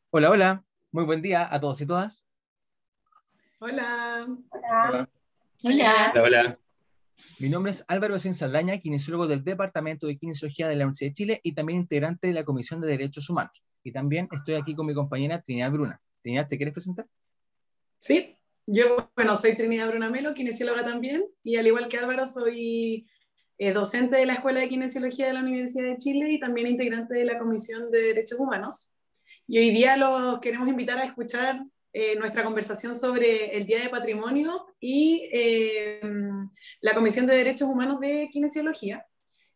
Hola, hola, muy buen día a todos y todas. Hola. Hola. Hola. Hola, hola. Mi nombre es Álvaro Sin Saldaña, kinesiólogo del Departamento de Kinesiología de la Universidad de Chile y también integrante de la Comisión de Derechos Humanos. Y también estoy aquí con mi compañera Trinidad Bruna. Trinidad, ¿te quieres presentar? Sí, yo, bueno, soy Trinidad Bruna Melo, kinesióloga también, y al igual que Álvaro, soy docente de la Escuela de Kinesiología de la Universidad de Chile y también integrante de la Comisión de Derechos Humanos. Y hoy día los queremos invitar a escuchar nuestra conversación sobre el Día de Patrimonio y la Comisión de Derechos Humanos de Kinesiología.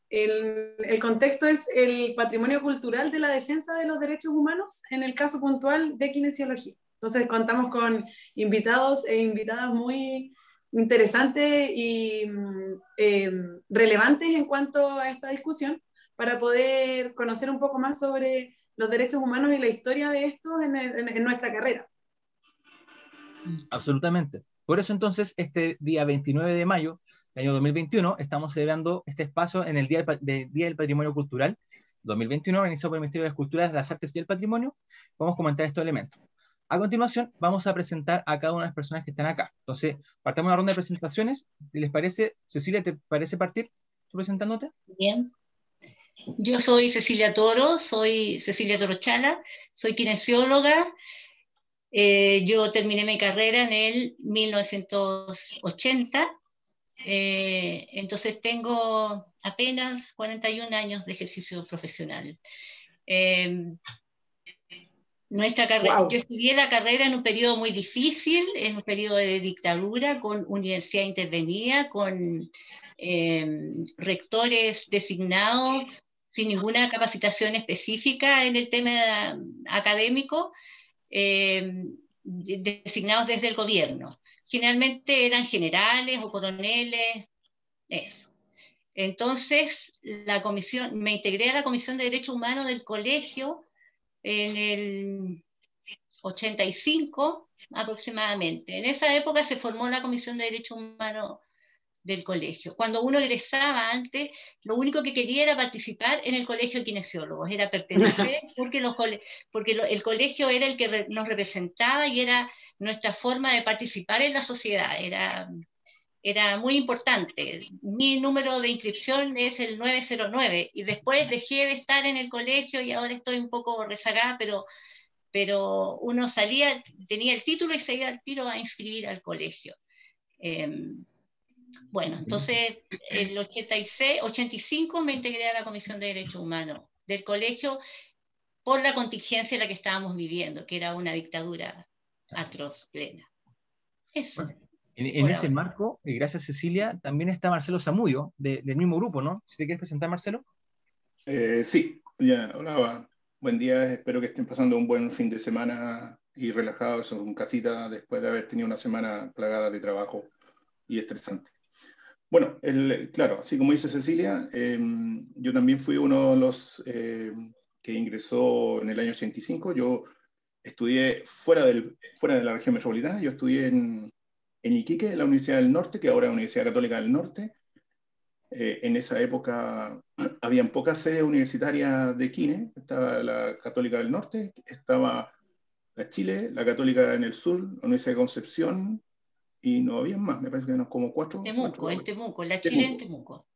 El contexto es el patrimonio cultural de la defensa de los derechos humanos en el caso puntual de kinesiología. Entonces contamos con invitados e invitadas muy interesantes y relevantes en cuanto a esta discusión para poder conocer un poco más sobre los derechos humanos y la historia de estos en nuestra carrera. Absolutamente. Por eso entonces, este día 29 de mayo del año 2021, estamos celebrando este espacio en el Día del Patrimonio Cultural 2021, organizado por el Ministerio de las Culturas, las Artes y el Patrimonio. Vamos a comentar estos elementos. A continuación, vamos a presentar a cada una de las personas que están acá. Entonces, partamos una ronda de presentaciones. ¿Y les parece? Cecilia, ¿te parece partir tú presentándote? Bien. Yo soy Cecilia Toro, soy Cecilia Toro Chala, soy kinesióloga. Yo terminé mi carrera en el 1980, entonces tengo apenas 41 años de ejercicio profesional. Eh, Yo ¡Wow! estudié la carrera en un periodo muy difícil, en un periodo de dictadura, con universidad intervenida, con rectores designados sin ninguna capacitación específica en el tema académico, designados desde el gobierno. Generalmente eran generales o coroneles, eso. Entonces, me integré a la Comisión de Derechos Humanos del colegio en el 85 aproximadamente. En esa época se formó la Comisión de Derechos Humanos del colegio. Cuando uno egresaba antes, lo único que quería era participar en el colegio de kinesiólogos, era pertenecer, el colegio era el que nos representaba y era nuestra forma de participar en la sociedad, era muy importante. Mi número de inscripción es el 909 y después dejé de estar en el colegio y ahora estoy un poco rezagada, pero uno salía, tenía el título y se iba al tiro a inscribir al colegio. Bueno, entonces el 86, 85 me integré a la Comisión de Derechos Humanos del colegio por la contingencia en la que estábamos viviendo, que era una dictadura atroz, plena. Eso, Bueno, en por ese ahora. marco, y gracias Cecilia, también está Marcelo Zamudio, del mismo grupo, ¿no? Si te quieres presentar, Marcelo. Sí, ya, hola, buen día, espero que estén pasando un buen fin de semana y relajados en casita después de haber tenido una semana plagada de trabajo y estresante. Bueno, claro, así como dice Cecilia, yo también fui uno de los que ingresó en el año 85. Yo estudié fuera de la región metropolitana, yo estudié en Iquique, en la Universidad del Norte, que ahora es Universidad Católica del Norte. En esa época habían pocas sedes universitarias de Kine, estaba la Católica del Norte, estaba la Chile, la Católica en el Sur, la Universidad de Concepción, y no habían más, me parece que eran como En Temuco, la Chile en Temuco. Temuco.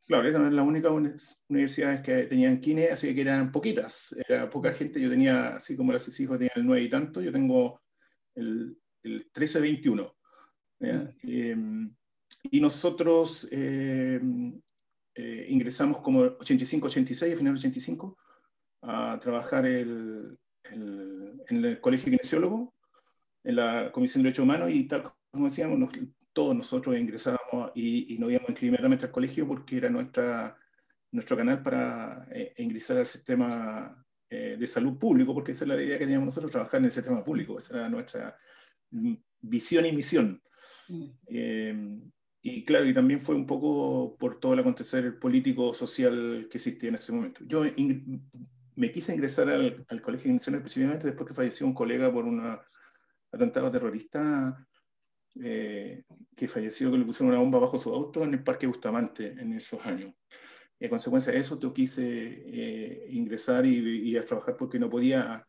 Claro, esas eran las únicas universidades que tenían Kine, así que eran poquitas, era poca gente. Yo tenía, así como las hijos tenían el 9 y tanto, yo tengo el 1321. ¿Ya? Y nosotros ingresamos como 85-86, a finales del 85, a trabajar en el Colegio Kinesiólogo, en la Comisión de Derechos Humanos, y tal como decíamos, todos nosotros ingresábamos y nos íbamos inmediatamente al colegio porque era nuestro canal para ingresar al sistema de salud público, porque esa es la idea que teníamos nosotros, trabajar en el sistema público, esa era nuestra visión y misión. Eh, y claro, y también fue un poco por todo el acontecer político, social que existía en ese momento. Yo me quise ingresar al Colegio Nacional específicamente después que falleció un colega por un atentado terrorista, que falleció, que le pusieron una bomba bajo su auto en el Parque Bustamante en esos años. Y a consecuencia de eso, yo quise ingresar y a trabajar porque no podía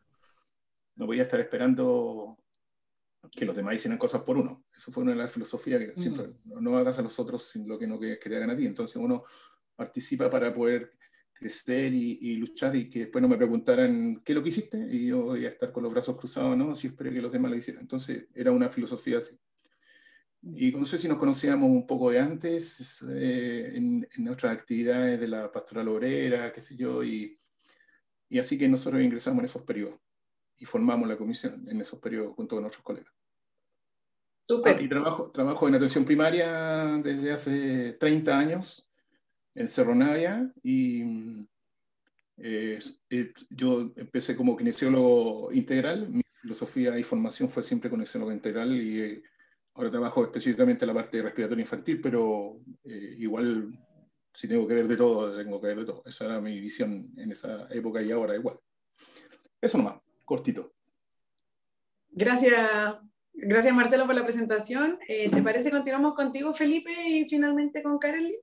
no podía estar esperando que los demás hicieran cosas por uno. Eso fue una de las filosofías que siempre, no hagas a los otros sin lo que no que te hagan a ti. Entonces uno participa para poder crecer y luchar, y que después no me preguntaran qué es lo que hiciste y yo voy a estar con los brazos cruzados, ¿no? Si esperé que los demás lo hicieran. Entonces era una filosofía así. Y no sé si nos conocíamos un poco de antes, en nuestras actividades de la pastoral obrera, qué sé yo, y así que nosotros ingresamos en esos periodos y formamos la comisión en esos periodos junto con otros colegas. Súper. Y trabajo en atención primaria desde hace 30 años en Cerro Navia, y yo empecé como kinesiólogo integral. Mi filosofía y formación fue siempre kinesiólogo integral, y ahora trabajo específicamente en la parte respiratoria infantil, pero igual, si tengo que ver de todo, tengo que ver de todo. Esa era mi visión en esa época y ahora igual. Eso nomás, cortito. Gracias, gracias Marcelo por la presentación. ¿Te parece continuamos contigo, Felipe, y finalmente con Kareli?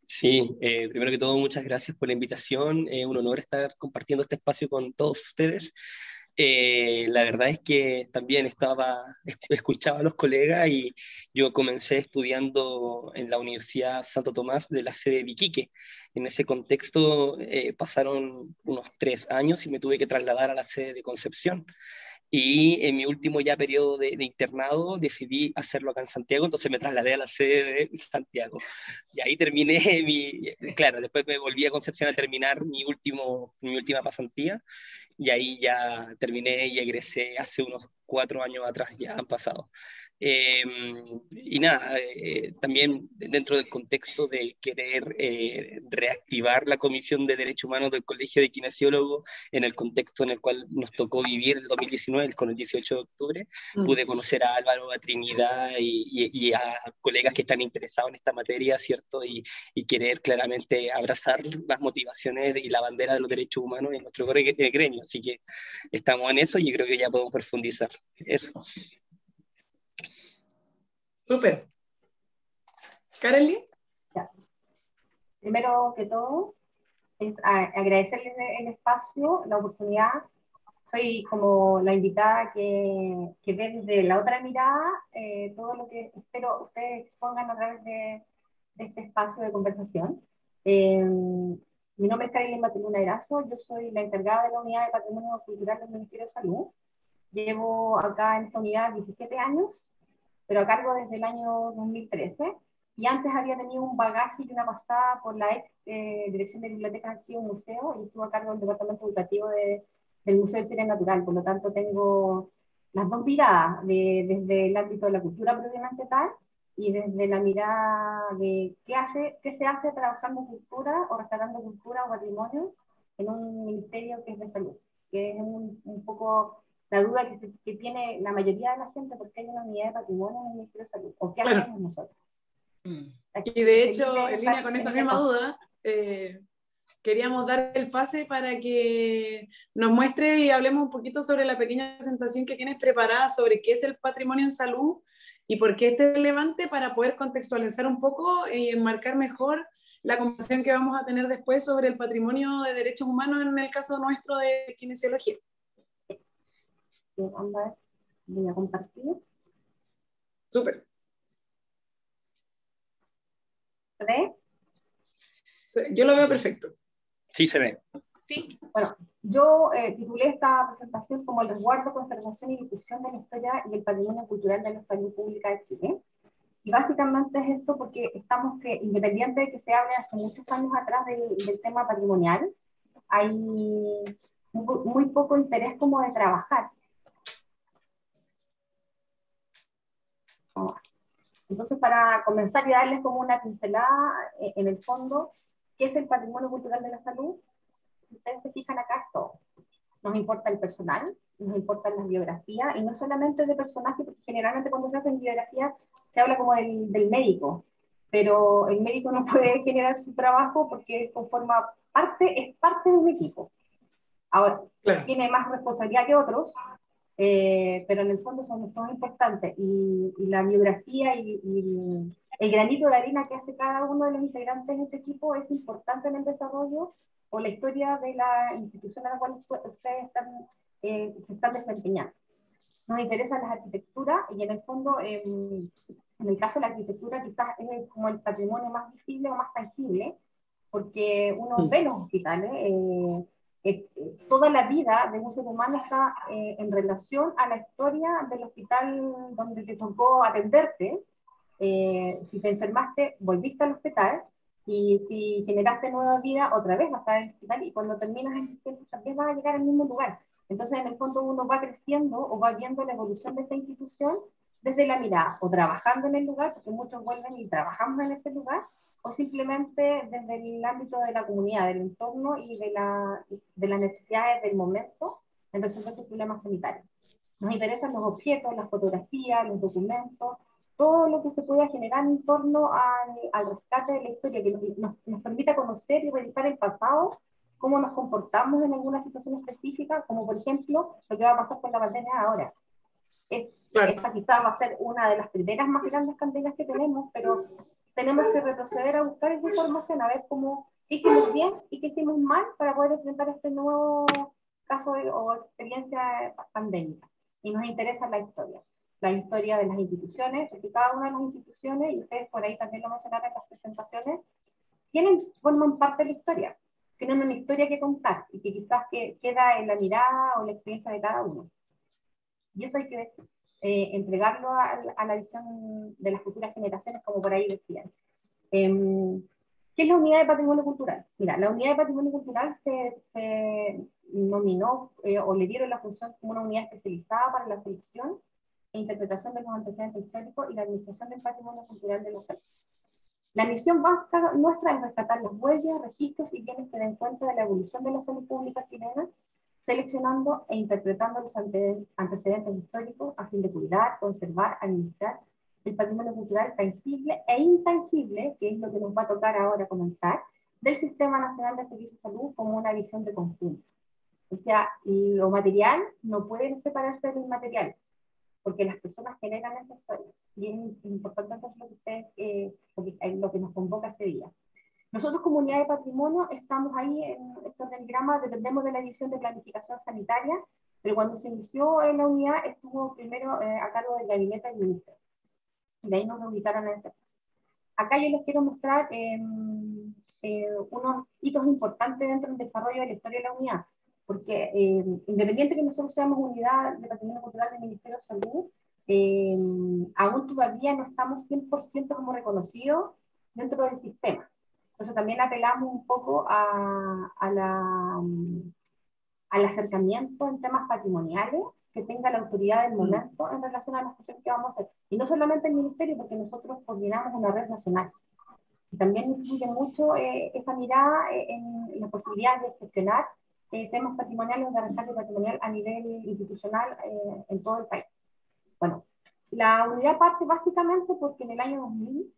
Sí, primero que todo, muchas gracias por la invitación. Es un honor estar compartiendo este espacio con todos ustedes. La verdad es que también escuchaba a los colegas, y yo comencé estudiando en la Universidad Santo Tomás de la sede de Iquique. En ese contexto pasaron unos 3 años y me tuve que trasladar a la sede de Concepción. Y en mi último ya periodo de internado decidí hacerlo acá en Santiago, entonces me trasladé a la sede de Santiago. Y ahí terminé claro, después me volví a Concepción a terminar mi última pasantía, y ahí ya terminé y egresé hace unos 4 años atrás, ya han pasado. Eh, y nada, también dentro del contexto de querer reactivar la Comisión de Derechos Humanos del Colegio de Kinesiólogos, en el contexto en el cual nos tocó vivir el 2019, con el 18 de octubre, pude conocer a Álvaro, a Trinidad y a colegas que están interesados en esta materia, ¿cierto? Y querer claramente abrazar las motivaciones y la bandera de los derechos humanos en nuestro gremio. Así que estamos en eso y creo que ya podemos profundizar. Eso. Súper. Kareli. Primero que todo, es agradecerles el espacio, la oportunidad. Soy como la invitada que ve desde la otra mirada todo lo que espero ustedes expongan a través de este espacio de conversación. Mi nombre es Kareli Matuluna Erazo, yo soy la encargada de la unidad de Patrimonio Cultural del Ministerio de Salud. Llevo acá en esta unidad 17 años, pero a cargo desde el año 2013. Y antes había tenido un bagaje y una pasada por la ex Dirección de Bibliotecas, Archivos y Museos, y estuve a cargo del Departamento Educativo del Museo de Historia Natural. Por lo tanto, tengo las dos miradas, desde el ámbito de la cultura propiamente tal, y desde la mirada de qué se hace trabajando cultura o restaurando cultura o patrimonio en un ministerio que es de salud, que es un poco la duda que tiene la mayoría de la gente, porque hay una unidad de patrimonio en el Ministerio de Salud, o qué hacemos nosotros. Y de hecho, en línea con esa misma duda, queríamos dar el pase para que nos muestre y hablemos un poquito sobre la pequeña presentación que tienes preparada sobre qué es el patrimonio en salud y por qué este es relevante, para poder contextualizar un poco y enmarcar mejor la conversación que vamos a tener después sobre el patrimonio de derechos humanos en el caso nuestro de kinesiología. Voy a compartir. Súper. ¿Se ve? Yo lo veo perfecto. Sí, se ve. Sí. Bueno, yo titulé esta presentación como el resguardo, conservación y difusión de la historia y el patrimonio cultural de la salud pública de Chile. Y básicamente es esto porque estamos que, independiente de que se hable hace muchos años atrás del tema patrimonial, hay muy poco interés como de trabajar. Entonces, para comenzar y darles como una pincelada, en el fondo, ¿qué es el patrimonio cultural de la salud? Si ustedes se fijan acá, es todo. Nos importa el personal, nos importan las biografías, y no solamente de personajes, porque generalmente cuando se hacen biografías se habla como del médico, pero el médico no puede generar su trabajo porque es parte de un equipo. Ahora, claro, tiene más responsabilidad que otros, pero en el fondo son importantes, y la biografía y el granito de arena que hace cada uno de los integrantes de este equipo es importante en el desarrollo o la historia de la institución a la cual ustedes están se están desempeñando. Nos interesan las arquitecturas y en el fondo, en el caso de la arquitectura quizás es como el patrimonio más visible o más tangible, porque uno ve los hospitales, toda la vida de un ser humano está en relación a la historia del hospital donde te tocó atenderte. Si te enfermaste, volviste al hospital, y si generaste nueva vida, otra vez vas a estar en el hospital, y cuando terminas en el hospital también vas a llegar al mismo lugar. Entonces, en el fondo, uno va creciendo o va viendo la evolución de esa institución desde la mirada, o trabajando en el lugar, porque muchos vuelven y trabajamos en ese lugar, o simplemente desde el ámbito de la comunidad, del entorno y de las necesidades del momento en resolver sus problemas sanitarios. Nos interesan los objetos, las fotografías, los documentos, todo lo que se pueda generar en torno al rescate de la historia, que nos permita conocer y revisar el pasado, cómo nos comportamos en alguna situación específica, como por ejemplo lo que va a pasar con la pandemia ahora. Esta quizás va a ser una de las primeras más grandes pandemias que tenemos, pero tenemos que retroceder a buscar esa información, a ver qué hicimos bien y qué hicimos mal para poder enfrentar este nuevo caso o experiencia pandémica. Y nos interesa la historia de las instituciones, porque cada una de las instituciones, y ustedes por ahí también lo mencionaron en las presentaciones, forman parte de la historia, tienen una historia que contar y que quizás queda en la mirada o la experiencia de cada uno. Y eso hay que entregarlo a la visión de las futuras generaciones, como por ahí decían. ¿Qué es la unidad de patrimonio cultural? Mira, la unidad de patrimonio cultural se nominó o le dieron la función como una unidad especializada para la selección e interpretación de los antecedentes históricos y la administración del patrimonio cultural de la salud. La misión básica nuestra es rescatar las huellas, registros y bienes que den cuenta de la evolución de la salud pública chilena, seleccionando e interpretando los antecedentes históricos a fin de cuidar, conservar, administrar el patrimonio cultural tangible e intangible, que es lo que nos va a tocar ahora comentar, del Sistema Nacional de Servicios de Salud como una visión de conjunto. O sea, lo material no puede separarse de lo inmaterial, porque las personas generan esa historia. Y es importante hacer lo que nos convoca este día. Nosotros, como unidad de patrimonio, estamos ahí en este organigrama, dependemos de la división de planificación sanitaria, pero cuando se inició en la unidad estuvo primero a cargo del gabinete del ministro. Y de ahí nos ubicaron en ese. Acá yo les quiero mostrar unos hitos importantes dentro del desarrollo de la historia de la unidad, porque independiente que nosotros seamos unidad de patrimonio cultural del Ministerio de Salud, aún todavía no estamos 100% como reconocidos dentro del sistema. Entonces también apelamos un poco al acercamiento en temas patrimoniales que tenga la autoridad del momento en relación a las cosas que vamos a hacer. Y no solamente el Ministerio, porque nosotros coordinamos una red nacional. Y también influye mucho esa mirada en la posibilidad de gestionar temas patrimoniales de rescate patrimonial a nivel institucional en todo el país. Bueno, la unidad parte básicamente porque en el año 2000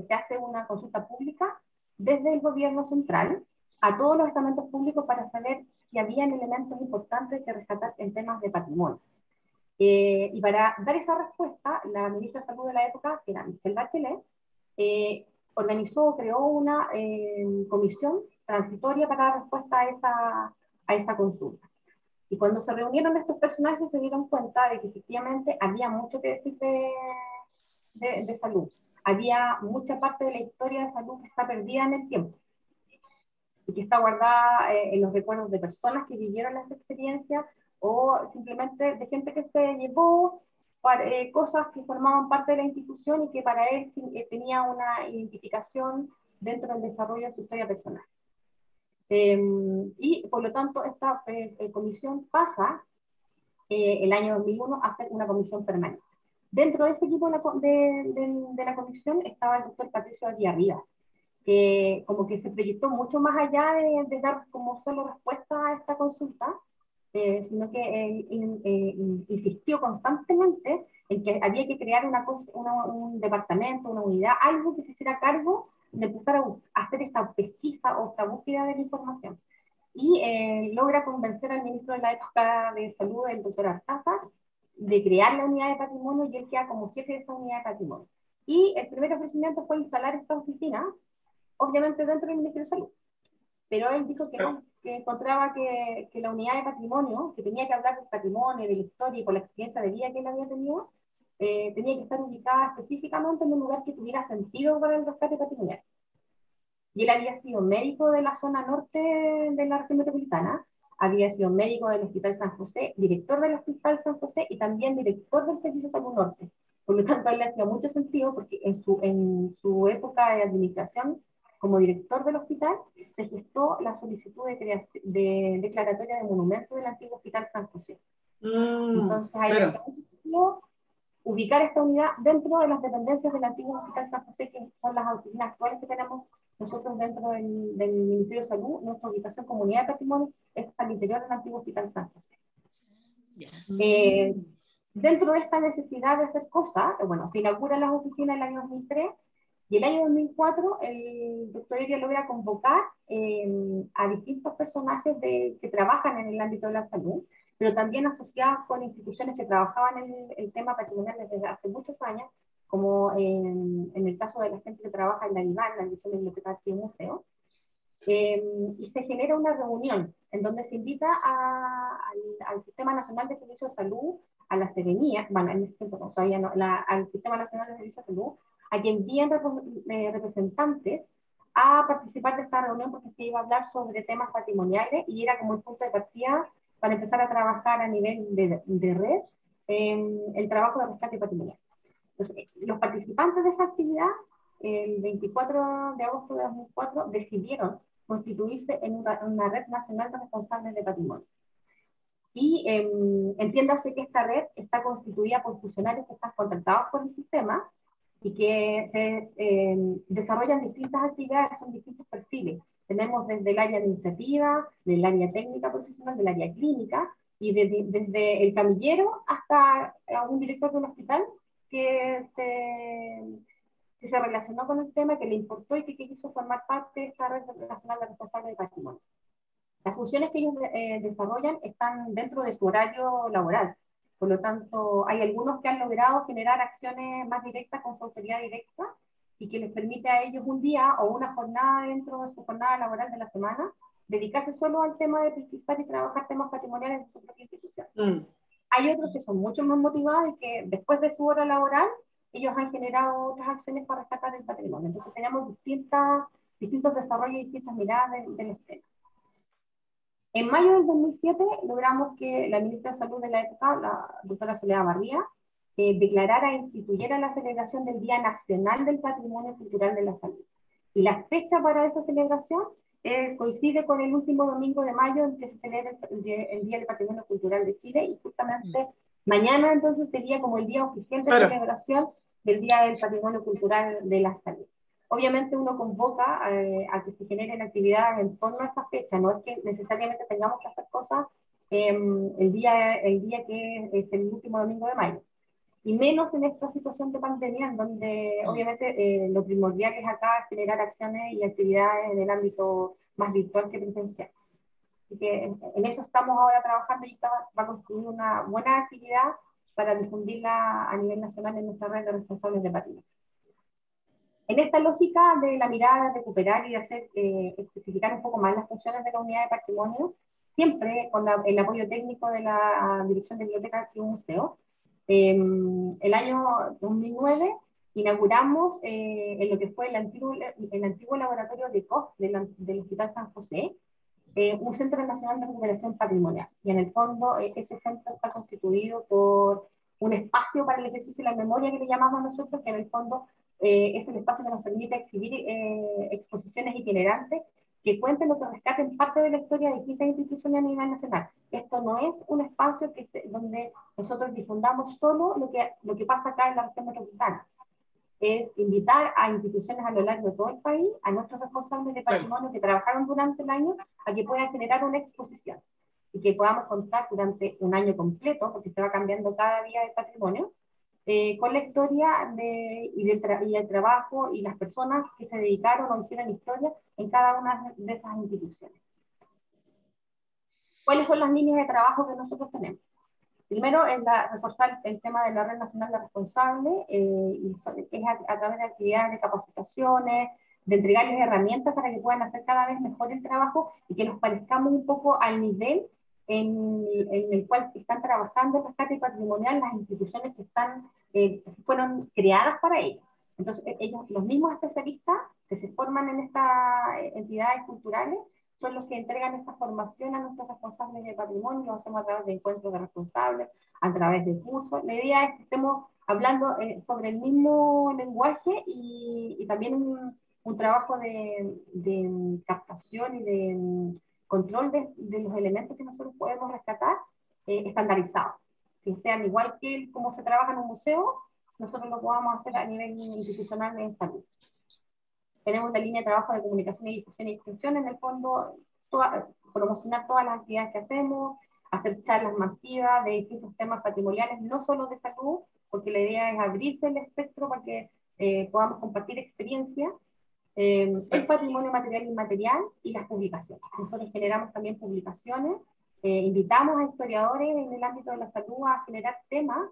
se hace una consulta pública desde el gobierno central a todos los estamentos públicos para saber si habían elementos importantes que rescatar en temas de patrimonio. Y para dar esa respuesta, la ministra de Salud de la época, que era Michelle Bachelet, creó una comisión transitoria para dar respuesta a esa consulta. Y cuando se reunieron estos personajes se dieron cuenta de que efectivamente había mucho que decir de salud. Había mucha parte de la historia de salud que está perdida en el tiempo y que está guardada en los recuerdos de personas que vivieron esa experiencia o simplemente de gente que se llevó cosas que formaban parte de la institución y que para él tenía una identificación dentro del desarrollo de su historia personal. Y por lo tanto esta comisión pasa el año 2001 a ser una comisión permanente. Dentro de ese equipo de la comisión estaba el doctor Patricio Díaz Rivas, que como que se proyectó mucho más allá de dar como solo respuesta a esta consulta, sino que insistió constantemente en que había que crear un departamento, una unidad, algo que se hiciera cargo de empezar a hacer esta pesquisa o esta búsqueda de la información. Y logra convencer al ministro de la época de salud, el doctor Artaza, de crear la unidad de patrimonio, y él queda como jefe de esa unidad de patrimonio. Y el primer ofrecimiento fue instalar esta oficina, obviamente dentro del Ministerio de Salud. Pero él dijo que no, que encontraba que la unidad de patrimonio, que tenía que hablar del patrimonio, de la historia y por la experiencia de vida que él había tenido, tenía que estar ubicada específicamente en un lugar que tuviera sentido para el rescate patrimonial. Y él había sido médico de la zona norte de la región metropolitana, había sido médico del Hospital San José, director del Hospital San José y también director del Servicio de Salud Norte. Por lo tanto, a él le hacía mucho sentido porque en su época de administración como director del hospital se gestó la solicitud de declaratoria de monumento del antiguo Hospital San José. Entonces, ahí claro. está ubicar esta unidad dentro de las dependencias del antiguo Hospital San José, que son las oficinas actuales que tenemos nosotros dentro del Ministerio de Salud. Nuestra ubicación como unidad de patrimonio es al interior del antiguo Hospital San José. Dentro de esta necesidad de hacer cosas, bueno, se inauguran las oficinas en el año 2003 y el año 2004 el doctor Elia logra convocar a distintos personajes que trabajan en el ámbito de la salud, pero también asociados con instituciones que trabajaban en el tema patrimonial desde hace muchos años, como en el caso de la gente que trabaja en la DIVAN, la Dirección de Biblioteca, Archivo y Museo, y se genera una reunión en donde se invita al Sistema Nacional de Servicios de Salud, a la Seremía, bueno, en este tiempo todavía no, al Sistema Nacional de Servicios de Salud, a que envíen representantes a participar de esta reunión porque se iba a hablar sobre temas patrimoniales y era como el punto de partida para empezar a trabajar a nivel de red el trabajo de rescate patrimonial. Entonces, los participantes de esa actividad, el 24 de agosto de 2004, decidieron constituirse en una red nacional de responsables de patrimonio. Y entiéndase que esta red está constituida por funcionarios que están contratados por el sistema y que desarrollan distintas actividades, son distintos perfiles. Tenemos desde el área administrativa, del área técnica profesional, del área clínica, y desde el camillero hasta un director de un hospital que se relacionó con el tema, que le importó y que quiso formar parte de esta red nacional de responsables de patrimonio. Las funciones que ellos desarrollan están dentro de su horario laboral. Por lo tanto, hay algunos que han logrado generar acciones más directas con su autoridad directa y que les permite a ellos un día o una jornada dentro de su jornada laboral de la semana dedicarse solo al tema de pesquisar y trabajar temas patrimoniales de su propia institución. Hay otros que son mucho más motivados y que después de su hora laboral ellos han generado otras acciones para rescatar el patrimonio. Entonces tenemos distintos desarrollos y distintas miradas del esquema. En mayo del 2007 logramos que la ministra de Salud de la época, la doctora Soledad Barría, declarara e instituyera la celebración del Día Nacional del Patrimonio Cultural de la Salud. Y la fecha para esa celebración coincide con el último domingo de mayo en que se celebra el Día del Patrimonio Cultural de Chile, y justamente mañana entonces sería como el día oficial de celebración del Día del Patrimonio Cultural de la Salud. Obviamente uno convoca a que se generen actividades en torno a esa fecha, no es que necesariamente tengamos que hacer cosas el día que es el último domingo de mayo, y menos en esta situación de pandemia, en donde obviamente lo primordial es acá generar acciones y actividades en el ámbito más virtual que presencial. Así que en eso estamos ahora trabajando y va a construir una buena actividad para difundirla a nivel nacional en nuestra red de responsables de patrimonio. En esta lógica de la mirada de recuperar y de hacer especificar un poco más las funciones de la unidad de patrimonio, siempre con el apoyo técnico de la Dirección de Biblioteca, Archivo y Museo, el año 2009 inauguramos en lo que fue el antiguo laboratorio de COF del Hospital San José, un Centro Nacional de Recuperación Patrimonial. Y en el fondo este centro está constituido por un espacio para el ejercicio de la memoria que le llamamos nosotros, que en el fondo es el espacio que nos permite exhibir exposiciones itinerantes que cuenten o que rescaten parte de la historia de distintas instituciones a nivel nacional. Esto no es un espacio donde nosotros difundamos solo lo que pasa acá en la región metropolitana. Es invitar a instituciones a lo largo de todo el país, a nuestros responsables de patrimonio que trabajaron durante el año, a que puedan generar una exposición y que podamos contar durante un año completo, porque se va cambiando cada día de patrimonio, con la historia y el trabajo y las personas que se dedicaron o hicieron historia en cada una de esas instituciones. ¿Cuáles son las líneas de trabajo que nosotros tenemos? Primero es reforzar el tema de la Red Nacional de Responsables, y es a través de actividades de capacitaciones, de entregarles herramientas para que puedan hacer cada vez mejor el trabajo y que nos parezcamos un poco al nivel en el cual están trabajando el rescate patrimonial las instituciones que están, fueron creadas para ello. Entonces, ellos, los mismos especialistas que se forman en estas entidades culturales, son los que entregan esta formación a nuestros responsables de patrimonio, lo hacemos a través de encuentros de responsables, a través de cursos. La idea es que estemos hablando sobre el mismo lenguaje y también un trabajo de captación y de control de los elementos que nosotros podemos rescatar estandarizados, que sean igual que como se trabaja en un museo, nosotros lo podamos hacer a nivel institucional en salud. Tenemos la línea de trabajo de comunicación y difusión y extensión, en el fondo, promocionar todas las actividades que hacemos, hacer charlas masivas de distintos temas patrimoniales, no solo de salud, porque la idea es abrirse el espectro para que podamos compartir experiencias, el patrimonio material e inmaterial y las publicaciones. Nosotros generamos también publicaciones, invitamos a historiadores en el ámbito de la salud a generar temas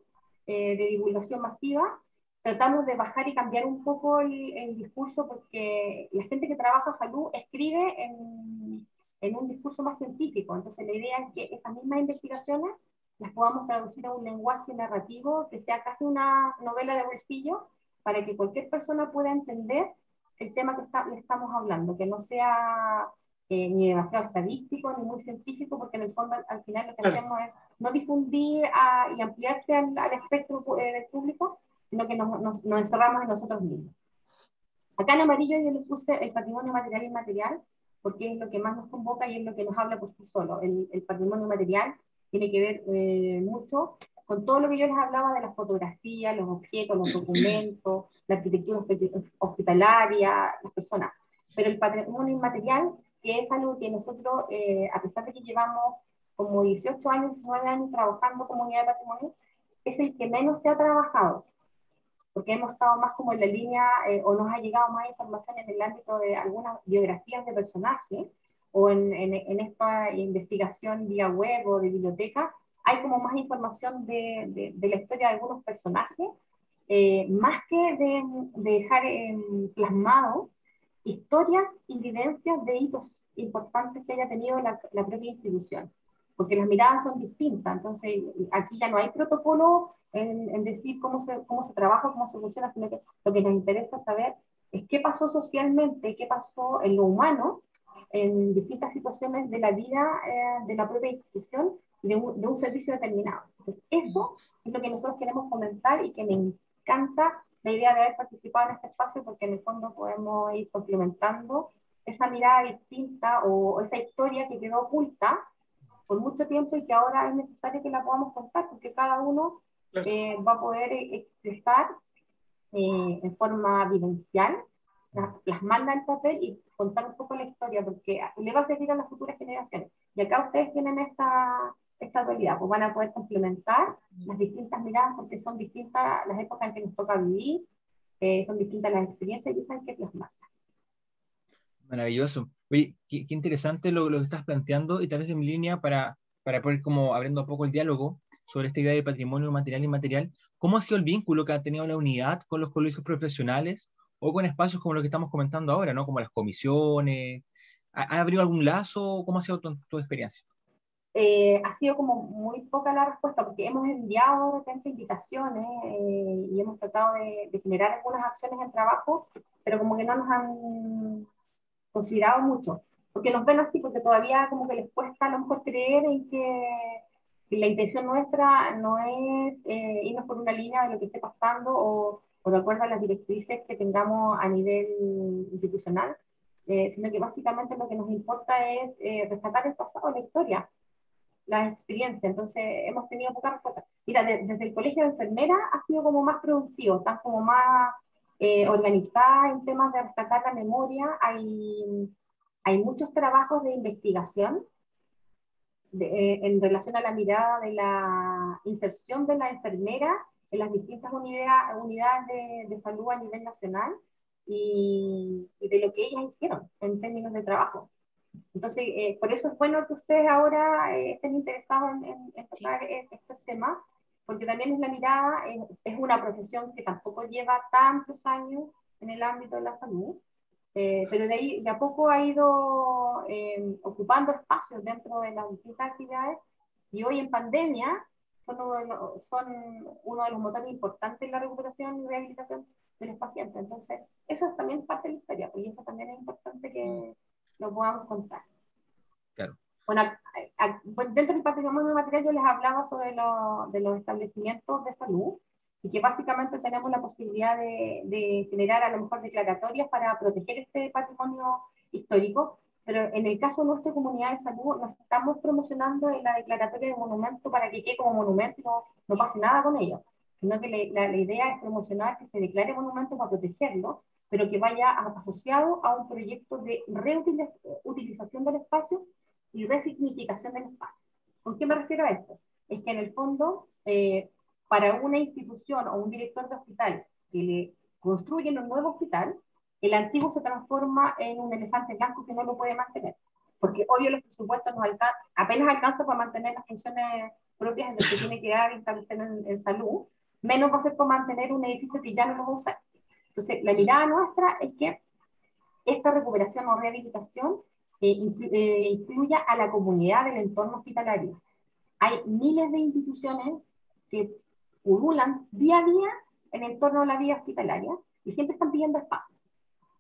de divulgación masiva. Tratamos de bajar y cambiar un poco el discurso, porque la gente que trabaja salud escribe en un discurso más científico. Entonces la idea es que esas mismas investigaciones las podamos traducir a un lenguaje narrativo que sea casi una novela de bolsillo, para que cualquier persona pueda entender el tema que le estamos hablando, que no sea ni demasiado estadístico, ni muy científico, porque en el fondo al final lo que hacemos es no difundir y ampliarse al espectro del público, sino que nos encerramos en nosotros mismos. Acá en amarillo yo les puse el patrimonio material e inmaterial, porque es lo que más nos convoca y es lo que nos habla por sí solo. El patrimonio material tiene que ver mucho con todo lo que yo les hablaba de las fotografías, los objetos, los documentos, la arquitectura hospitalaria, las personas. Pero el patrimonio inmaterial, que es algo que nosotros, a pesar de que llevamos como 18 años, 19 años trabajando como unidad de patrimonio, es el que menos se ha trabajado, porque hemos estado más como en la línea, o nos ha llegado más información en el ámbito de algunas biografías de personajes, o en esta investigación vía web o de biblioteca, hay como más información de la historia de algunos personajes, más que de dejar plasmado historias y vivencias de hitos importantes que haya tenido la propia institución, porque las miradas son distintas. Entonces aquí ya no hay protocolo en decir cómo se trabaja, cómo se funciona, sino que lo que nos interesa saber es qué pasó socialmente, qué pasó en lo humano, en distintas situaciones de la vida de la propia institución, de un servicio determinado. Entonces eso es lo que nosotros queremos comentar, y que me encanta la idea de haber participado en este espacio, porque en el fondo podemos ir complementando esa mirada distinta o esa historia que quedó oculta por mucho tiempo y que ahora es necesario que la podamos contar, porque cada uno va a poder expresar en forma vivencial, plasmarla en papel y contar un poco la historia, porque le va a servir a las futuras generaciones. Y acá ustedes tienen esta dualidad, pues van a poder complementar las distintas miradas, porque son distintas las épocas en que nos toca vivir, son distintas las experiencias y saben qué plasmar. Maravilloso. Oye, qué interesante lo que estás planteando, y tal vez en mi línea para poder como abriendo un poco el diálogo sobre esta idea de patrimonio material e inmaterial. ¿Cómo ha sido el vínculo que ha tenido la unidad con los colegios profesionales o con espacios como lo que estamos comentando ahora, ¿no? Como las comisiones? ¿Ha habido algún lazo? ¿Cómo ha sido tu experiencia? Ha sido como muy poca la respuesta, porque hemos enviado de repente invitaciones y hemos tratado de generar algunas acciones en trabajo, pero como que no nos han considerado mucho, porque nos ven así, porque todavía como que les cuesta a lo mejor creer en que la intención nuestra no es irnos por una línea de lo que esté pasando o de acuerdo a las directrices que tengamos a nivel institucional, sino que básicamente lo que nos importa es rescatar el pasado, la historia, las experiencias. Entonces hemos tenido poca respuesta. Mira, desde el colegio de enfermeras ha sido como más productivo, están como más organizada en temas de rescatar la memoria. Hay muchos trabajos de investigación en relación a la mirada de la inserción de la enfermera en las distintas unidades de salud a nivel nacional, y de lo que ellas hicieron en términos de trabajo. Entonces, por eso es bueno que ustedes ahora estén interesados en tocar estos temas, porque también es la mirada, es una profesión que tampoco lleva tantos años en el ámbito de la salud, Pero de ahí, de a poco ha ido ocupando espacios dentro de las distintas actividades, y hoy en pandemia son uno de los motores importantes en la recuperación y rehabilitación de los pacientes. Entonces, eso es también parte de la historia, pues, y eso también es importante que lo podamos contar. Claro. Bueno, dentro del patrimonio material yo les hablaba sobre de los establecimientos de salud, y que básicamente tenemos la posibilidad de generar a lo mejor declaratorias para proteger este patrimonio histórico, pero en el caso de nuestra comunidad de salud nos estamos promocionando en la declaratoria de monumento para que quede como monumento y no pase nada con ello, sino que la idea es promocionar que se declare monumento para protegerlo, pero que vaya asociado a un proyecto de reutilización del espacio y resignificación del espacio. ¿Con qué me refiero a esto? Es que en el fondo, para una institución o un director de hospital que le construyen un nuevo hospital, el antiguo se transforma en un elefante blanco que no lo puede mantener. Porque obvio los presupuestos apenas alcanzan para mantener las funciones propias de que tiene que dar y establecer en salud, menos va a ser para mantener un edificio que ya no lo va a usar. Entonces, la mirada nuestra es que esta recuperación o rehabilitación incluya a la comunidad del entorno hospitalario. Hay miles de instituciones que pululan día a día en el entorno de la vida hospitalaria y siempre están pidiendo espacio.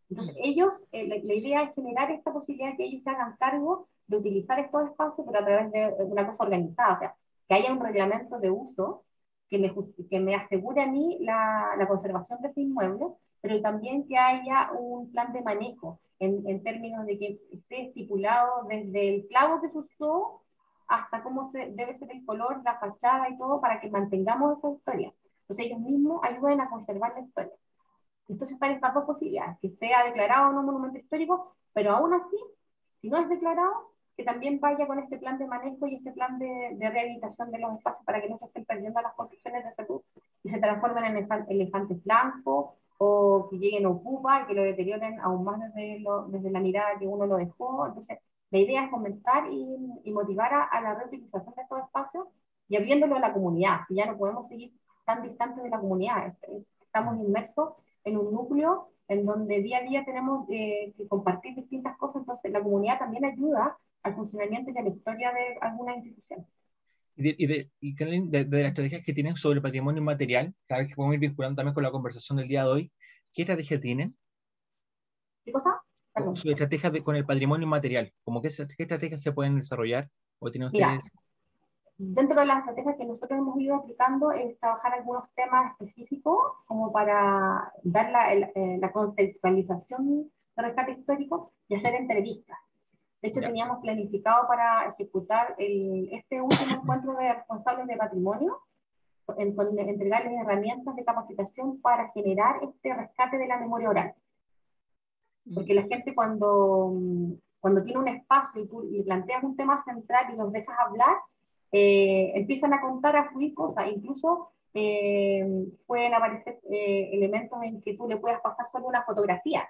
Entonces, ellos, la idea es generar esta posibilidad de que ellos se hagan cargo de utilizar estos espacios, pero a través de una cosa organizada, o sea, que haya un reglamento de uso que me asegure a mí la conservación de ese inmueble, pero también que haya un plan de manejo en términos de que esté estipulado desde el clavo que se usó hasta cómo debe ser el color, la fachada y todo, para que mantengamos esa historia. Entonces ellos mismos ayuden a conservar la historia. Entonces están estas dos posibilidades, que sea declarado o no monumento histórico, pero aún así, si no es declarado, que también vaya con este plan de manejo y este plan de rehabilitación de los espacios para que no se estén perdiendo las construcciones de salud y se transformen en elefantes blancos, o que lleguen a Ocupa y que lo deterioren aún más desde la mirada que uno lo dejó. Entonces, la idea es fomentar y motivar a la reutilización de estos espacios y abriéndolo a la comunidad, si ya no podemos seguir tan distantes de la comunidad. Estamos inmersos en un núcleo en donde día a día tenemos que compartir distintas cosas, entonces la comunidad también ayuda al funcionamiento y a la historia de alguna institución. Y de las estrategias que tienen sobre el patrimonio inmaterial, cada vez que podemos ir vinculando también con la conversación del día de hoy, ¿qué estrategias tienen? ¿Qué cosa? Perdón. Su estrategia con el patrimonio inmaterial, ¿cómo qué estrategias se pueden desarrollar o tienen ustedes? Mira, dentro de las estrategias que nosotros hemos ido aplicando es trabajar algunos temas específicos como para dar la contextualización de rescate histórico y hacer entrevistas. De hecho, teníamos planificado para ejecutar este último encuentro de responsables de patrimonio, entregarles herramientas de capacitación para generar este rescate de la memoria oral. Porque la gente cuando tiene un espacio y tú le planteas un tema central y los dejas hablar, empiezan a contar, a fluir cosas, incluso pueden aparecer elementos en que tú le puedas pasar solo una fotografía,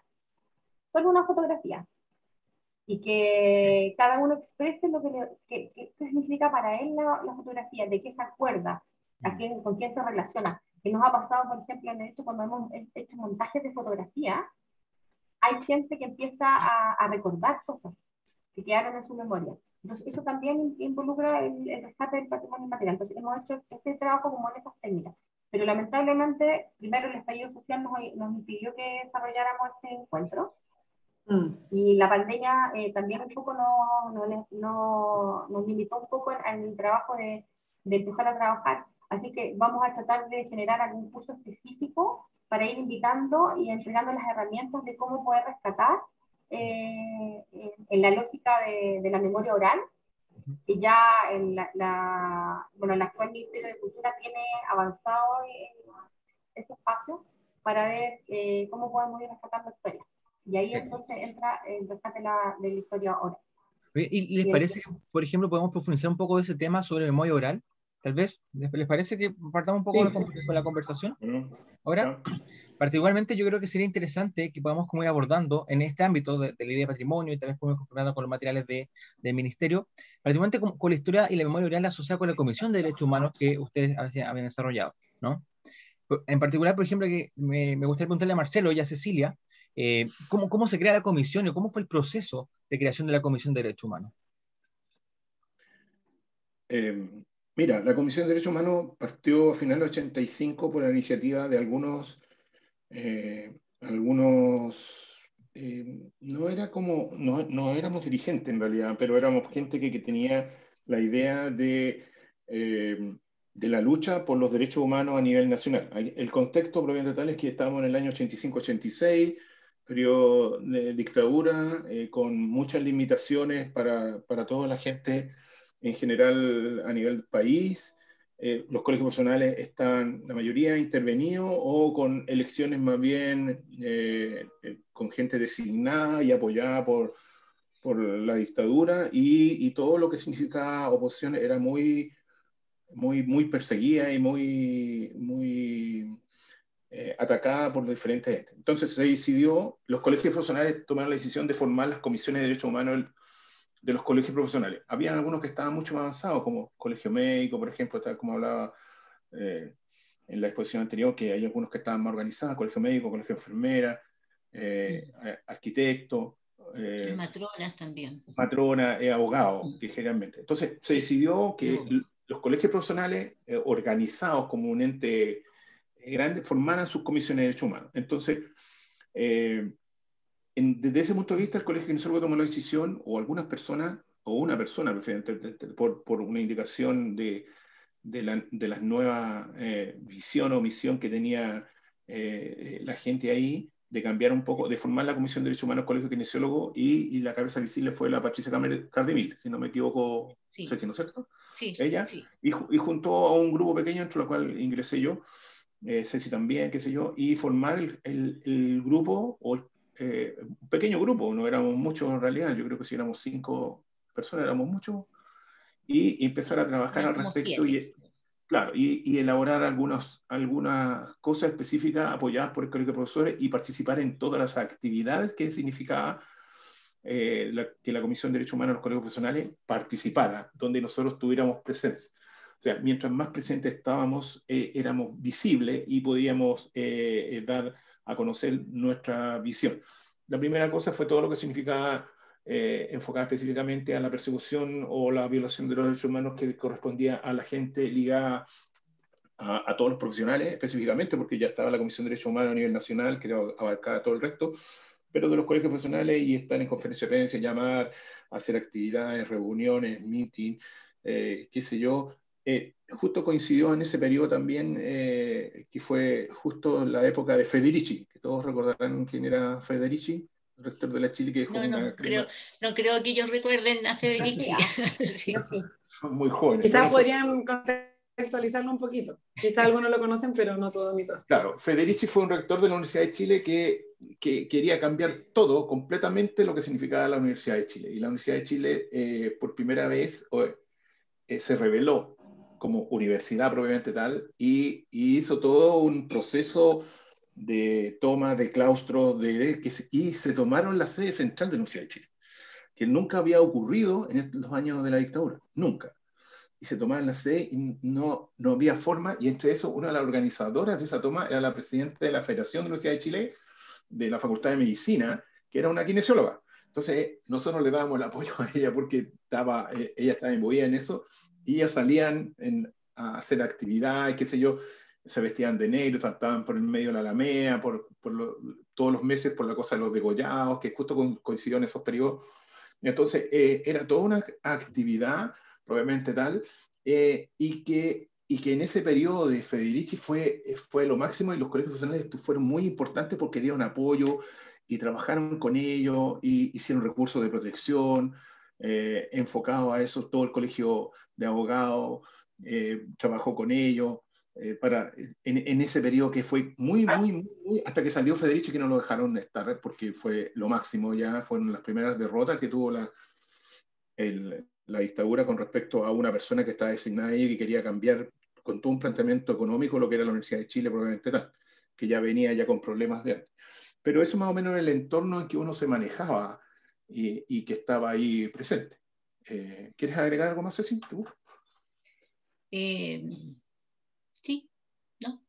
y que cada uno exprese lo que significa para él la fotografía, de qué se acuerda, con quién se relaciona. Que nos ha pasado, por ejemplo, en esto, cuando hemos hecho montajes de fotografía, hay gente que empieza a recordar cosas que quedaron en su memoria. Entonces, eso también involucra el rescate del patrimonio inmaterial. Entonces, hemos hecho ese trabajo como en esas técnicas. Pero lamentablemente, primero el estallido social nos impidió que desarrolláramos este encuentro. Y la pandemia también un poco nos limitó un poco en el trabajo de empezar a trabajar. Así que vamos a tratar de generar algún curso específico para ir invitando y entregando las herramientas de cómo poder rescatar en la lógica de la memoria oral, que ya el actual Ministerio de Cultura tiene avanzado en este espacio para ver cómo podemos ir rescatando historias. Y ahí entonces entra el rescate de la historia oral. ¿Y les parece que, por ejemplo, podemos profundizar un poco de ese tema sobre memoria oral? Tal vez, ¿les parece que partamos un poco con la conversación? Ahora, particularmente yo creo que sería interesante que podamos como ir abordando en este ámbito de la idea de patrimonio y tal vez podemos complementar con los materiales del ministerio, particularmente con la historia y la memoria oral asociada con la Comisión de Derechos Humanos que ustedes habían desarrollado, ¿no? En particular, por ejemplo, que me gustaría preguntarle a Marcelo y a Cecilia, ¿Cómo se crea la comisión y cómo fue el proceso de creación de la Comisión de Derechos Humanos? Mira, la Comisión de Derechos Humanos partió a finales del 85 por la iniciativa de algunos no éramos dirigentes en realidad, pero éramos gente que tenía la idea de la lucha por los derechos humanos a nivel nacional. El contexto propiamente tal es que estábamos en el año 85-86, periodo de dictadura, con muchas limitaciones para toda la gente en general a nivel país. Los colegios profesionales están, la mayoría, intervenidos o con elecciones más bien con gente designada y apoyada por la dictadura, y todo lo que significaba oposición era muy perseguida y muy atacada por diferentes entes. Entonces se decidió, los colegios profesionales tomaron la decisión de formar las comisiones de derechos humanos de los colegios profesionales. Había algunos que estaban mucho más avanzados, como Colegio Médico, por ejemplo, tal como hablaba en la exposición anterior, que hay algunos que estaban más organizados, Colegio Médico, Colegio de Enfermera, arquitecto, matronas también. Matrona, abogado, que generalmente. Entonces se decidió que los colegios profesionales organizados como un ente grande formaran sus comisiones de derechos humanos. Entonces, desde ese punto de vista, el Colegio Kinesiólogo tomó la decisión, o algunas personas, o una persona, por una indicación de las nuevas visión o misión que tenía la gente ahí, de cambiar un poco, de formar la Comisión de Derechos Humanos Colegio Kinesiólogo, y la cabeza visible fue la Patricia Cardemil, si no me equivoco, sí. Ceci, ¿no es cierto? Sí, ella, sí. Y juntó a un grupo pequeño, entre lo cual ingresé yo, Ceci también, qué sé yo, y formar el grupo, o un pequeño grupo, no éramos muchos en realidad, yo creo que si éramos 5 personas éramos muchos, y empezar a trabajar al respecto, claro, y elaborar algunas cosas específicas apoyadas por el Colegio de Profesores, y participar en todas las actividades que significaba que la Comisión de Derechos Humanos de los Colegios Profesionales participara, donde nosotros tuviéramos presencia. O sea, mientras más presentes estábamos, éramos visibles y podíamos dar a conocer nuestra visión. La primera cosa fue todo lo que significaba enfocada específicamente a la persecución o la violación de los derechos humanos que correspondía a la gente ligada a todos los profesionales específicamente, porque ya estaba la Comisión de Derechos Humanos a nivel nacional, que abarcaba todo el resto, pero de los colegios profesionales, y estar en conferencia de prensa, llamar, hacer actividades, reuniones, meeting, qué sé yo. Justo coincidió en ese periodo también, que fue justo la época de Federici, que todos recordarán quién era Federici, rector de la Chile, que dejó no creo que ellos recuerden a Federici. Sí. Son muy jóvenes. Quizás podrían contextualizarlo un poquito. Quizás algunos lo conocen, pero no todos ni todos. Claro, Federici fue un rector de la Universidad de Chile que quería cambiar todo, completamente, lo que significaba la Universidad de Chile. Y la Universidad de Chile, por primera vez, se reveló como universidad propiamente tal, y hizo todo un proceso de toma de claustros, y se tomaron la sede central de la Universidad de Chile, que nunca había ocurrido en los años de la dictadura, nunca. Y se tomaron la sede y no había forma, y entre eso, una de las organizadoras de esa toma era la presidenta de la Federación de la Universidad de Chile, de la Facultad de Medicina, que era una kinesióloga. Entonces, nosotros le dábamos el apoyo a ella porque ella estaba imbuida en eso, y ellas salían a hacer actividades, qué sé yo, se vestían de negro, saltaban por el medio de la Alameda, todos los meses por la cosa de los degollados, que justo coincidió en esos periodos. Entonces, era toda una actividad, probablemente tal, y que en ese periodo de Federici fue lo máximo, y los colegios profesionales fueron muy importantes porque dieron apoyo y trabajaron con ellos, y hicieron recursos de protección enfocados a eso. Todo el colegio de abogados trabajó con ellos en ese periodo, que fue muy, hasta que salió Federici, que no lo dejaron estar, porque fue lo máximo. Ya fueron las primeras derrotas que tuvo la dictadura con respecto a una persona que estaba designada ahí, que quería cambiar con todo un planteamiento económico lo que era la Universidad de Chile, probablemente tal, que ya venía ya con problemas de antes. Pero eso más o menos era el entorno en que uno se manejaba y que estaba ahí presente. ¿Quieres agregar algo más, Ceci? Sí, ¿no?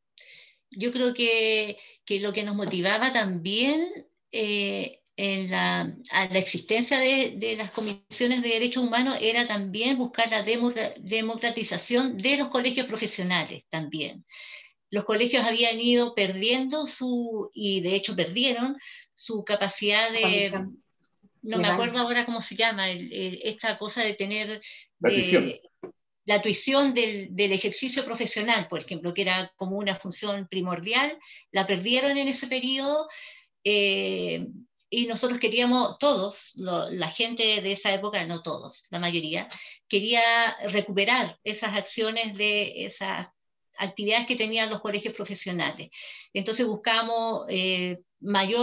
Yo creo que lo que nos motivaba también a la existencia de las comisiones de derechos humanos era también buscar la democratización de los colegios profesionales también. Los colegios habían ido perdiendo y de hecho perdieron su capacidad de, no me acuerdo ahora cómo se llama, esta cosa de tener la tuición del ejercicio profesional, por ejemplo, que era como una función primordial, la perdieron en ese periodo. Y nosotros queríamos, todos, la gente de esa época, no todos, la mayoría, quería recuperar esas acciones de esas actividades que tenían los colegios profesionales. Entonces buscamos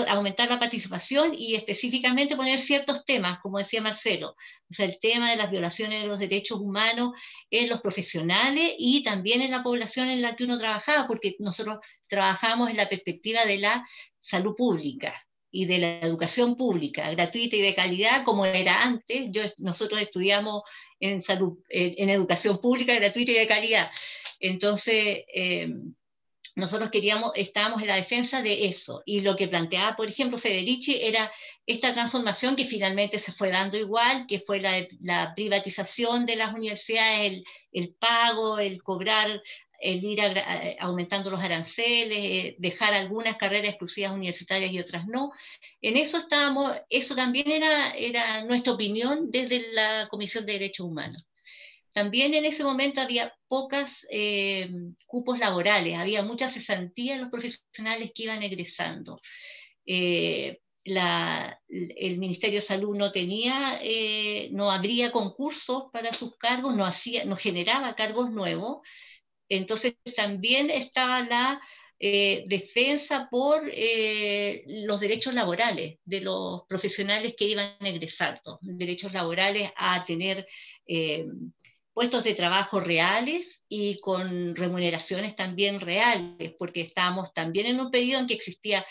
aumentar la participación y específicamente poner ciertos temas, como decía Marcelo, o sea, el tema de las violaciones de los derechos humanos en los profesionales y también en la población en la que uno trabajaba, porque nosotros trabajamos en la perspectiva de la salud pública y de la educación pública, gratuita y de calidad, como era antes. Nosotros estudiamos en en educación pública, gratuita y de calidad. Entonces, nosotros estábamos en la defensa de eso, y lo que planteaba, por ejemplo, Federici era esta transformación que finalmente se fue dando igual, que fue la privatización de las universidades, el pago, el cobrar, el ir aumentando los aranceles, dejar algunas carreras exclusivas universitarias y otras no. En eso estábamos, eso también era nuestra opinión desde la Comisión de Derechos Humanos. También en ese momento había pocos cupos laborales, había mucha cesantía en los profesionales que iban egresando. El Ministerio de Salud no abría concursos para sus cargos, no generaba cargos nuevos. Entonces también estaba la defensa por los derechos laborales de los profesionales que iban egresando, derechos laborales a tener puestos de trabajo reales y con remuneraciones también reales, porque estábamos también en un periodo en que existía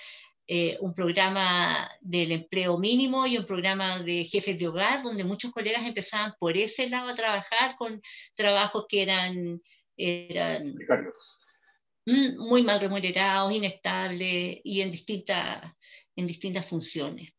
un programa del empleo mínimo y un programa de jefes de hogar, donde muchos colegas empezaban por ese lado a trabajar con trabajos que eran muy mal remunerados, inestables y en distintas funciones.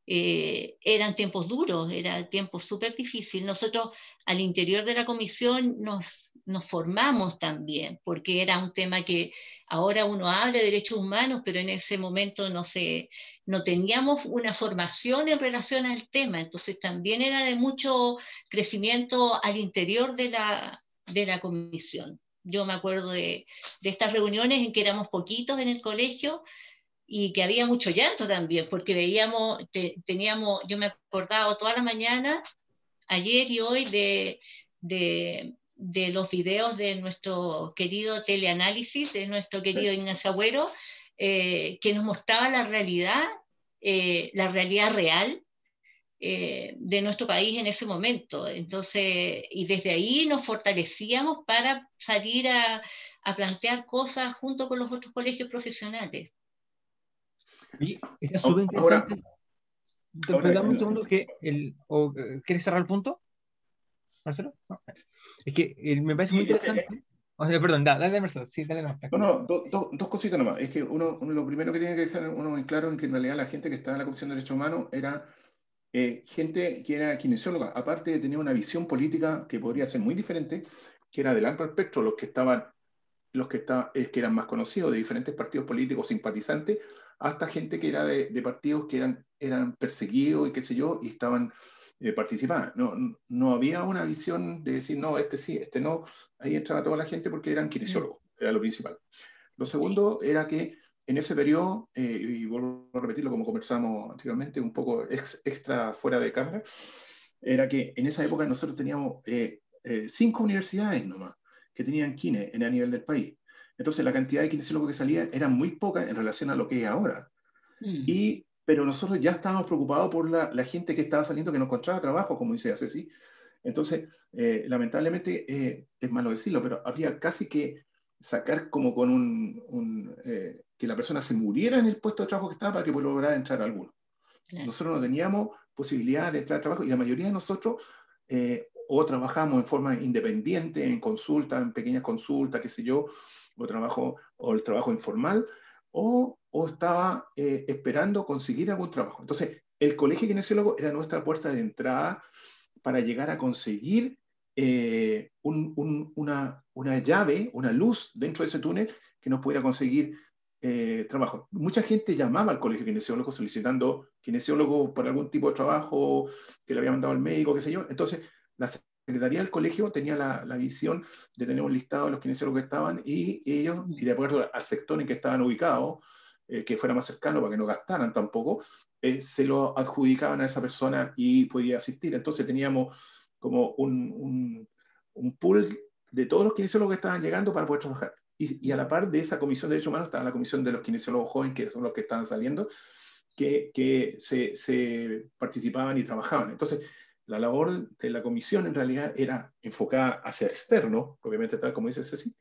Eran tiempos duros, era tiempos súper difíciles. Nosotros al interior de la comisión nos formamos también, porque era un tema que ahora uno habla de derechos humanos, pero en ese momento no teníamos una formación en relación al tema, entonces también era de mucho crecimiento al interior de la comisión. Yo me acuerdo de estas reuniones en que éramos poquitos en el colegio, y que había mucho llanto también, porque yo me acordaba toda la mañana, ayer y hoy, de los videos de nuestro querido teleanálisis, de nuestro querido Ignacio Agüero, que nos mostraba la realidad real de nuestro país en ese momento. Entonces, y desde ahí nos fortalecíamos para salir a plantear cosas junto con los otros colegios profesionales. Y está súper interesante. Dame un segundo ¿quieres cerrar el punto, Marcelo? No. Es que me parece muy interesante. Perdón, dale, Marcelo. Sí, dale. Dos cositas nomás. Es que uno lo primero que tiene que dejar uno en claro es que en realidad la gente que estaba en la Comisión de Derechos Humanos era gente que era kinesióloga, aparte de tener una visión política que podría ser muy diferente, que era del amplio espectro, los que eran más conocidos de diferentes partidos políticos simpatizantes, hasta gente que era de partidos que eran perseguidos y qué sé yo, y estaban participando. No había una visión de decir, no, este sí, este no. Ahí entraba toda la gente porque eran kinesiólogos, era lo principal. Lo segundo era que en ese periodo, y vuelvo a repetirlo como conversamos anteriormente, un poco extra fuera de cámara, era que en esa época nosotros teníamos 5 universidades nomás que tenían kine a nivel del país. Entonces la cantidad de kinesiólogos que salía era muy poca en relación a lo que es ahora. Pero nosotros ya estábamos preocupados por la gente que estaba saliendo, que no encontraba trabajo, como dice Ceci. Entonces, lamentablemente, es malo decirlo, pero había casi que sacar como con que la persona se muriera en el puesto de trabajo que estaba para que lograra entrar a alguno. Claro. Nosotros no teníamos posibilidad de entrar a trabajo y la mayoría de nosotros o trabajamos en forma independiente, en consulta, en pequeñas consultas, qué sé yo, o el trabajo informal, o estaba esperando conseguir algún trabajo. Entonces, el colegio kinesiólogo era nuestra puerta de entrada para llegar a conseguir una llave, una luz dentro de ese túnel que nos pudiera conseguir trabajo. Mucha gente llamaba al colegio kinesiólogo solicitando kinesiólogo por algún tipo de trabajo que le había mandado el médico, qué sé yo. Entonces, la secretaría del colegio tenía la visión de tener un listado de los kinesiólogos que estaban y ellos, y de acuerdo al sector en que estaban ubicados, que fuera más cercano para que no gastaran tampoco, se lo adjudicaban a esa persona y podía asistir. Entonces teníamos como un pool de todos los kinesiólogos que estaban llegando para poder trabajar. Y a la par de esa comisión de derechos humanos estaba la comisión de los kinesiólogos jóvenes, que son los que estaban saliendo, que se participaban y trabajaban. Entonces, la labor de la comisión en realidad era enfocada hacia externo, obviamente tal como dice Ceci,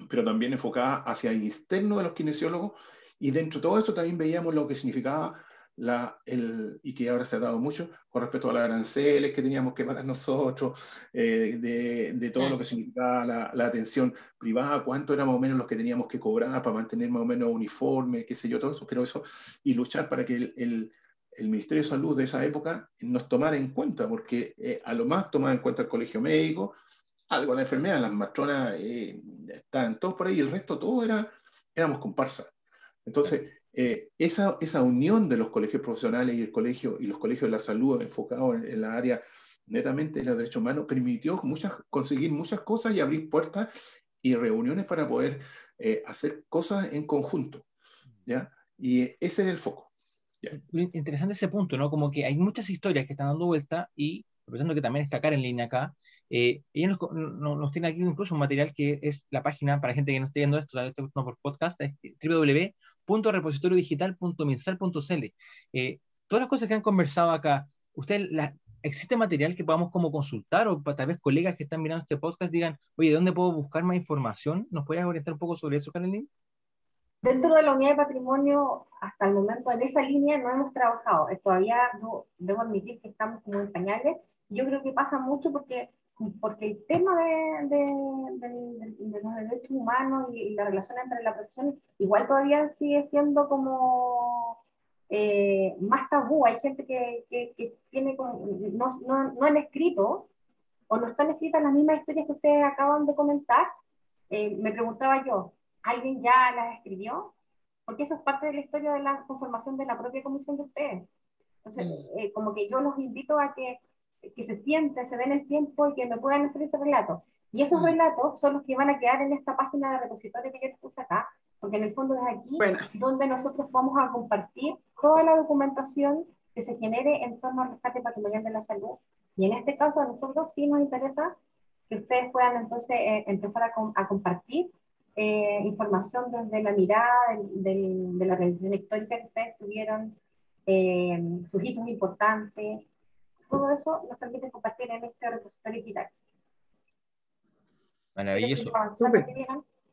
pero también enfocada hacia el externo de los kinesiólogos, y dentro de todo eso también veíamos lo que significaba y que ahora se ha dado mucho con respecto a los aranceles que teníamos que pagar nosotros, de todo lo que significaba la atención privada, cuánto era más o menos los que teníamos que cobrar para mantener más o menos uniforme, qué sé yo, todo eso, pero eso, y luchar para que el Ministerio de Salud de esa época nos tomara en cuenta, porque a lo más tomaba en cuenta el colegio médico, algo la enfermera, las matronas estaban todos por ahí, y el resto todos éramos comparsas. Entonces, esa unión de los colegios profesionales y los colegios de la salud enfocados en la área netamente de los derechos humanos permitió conseguir muchas cosas y abrir puertas y reuniones para poder hacer cosas en conjunto, ¿ya? Y ese era el foco. ¿Ya? Interesante ese punto, ¿no? Como que hay muchas historias que están dando vuelta y, aprovechando que también está Karen en línea acá, ella nos tiene aquí incluso un material que es la página, para gente que no esté viendo esto, tal vez esté escuchando por podcast, es www.repositoriodigital.minsal.cl. Todas las cosas que han conversado acá, ¿existe material que podamos como consultar o tal vez colegas que están mirando este podcast digan, oye, ¿dónde puedo buscar más información? ¿Nos puedes orientar un poco sobre eso, Karen? Dentro de la unidad de patrimonio, hasta el momento en esa línea no hemos trabajado. Todavía no, debo admitir que estamos como en pañales. Yo creo que pasa mucho porque el tema de los derechos humanos y la relación entre la profesión igual todavía sigue siendo como más tabú. Hay gente que tiene como, no han escrito o no están escritas las mismas historias que ustedes acaban de comentar. Me preguntaba yo, ¿alguien ya las escribió? Porque eso es parte de la historia de la conformación de la propia comisión de ustedes. Entonces, como que yo los invito a que se sienten, se den el tiempo y que me puedan hacer ese relato. Y esos relatos son los que van a quedar en esta página de repositorio que yo les puse acá, porque en el fondo es aquí donde nosotros vamos a compartir toda la documentación que se genere en torno al rescate patrimonial de la salud. Y en este caso a nosotros sí nos interesa que ustedes puedan entonces empezar a compartir información desde la mirada de la organización histórica que ustedes tuvieron, sus hitos importantes, todo eso nos permite compartir en este repositorio digital. Maravilloso.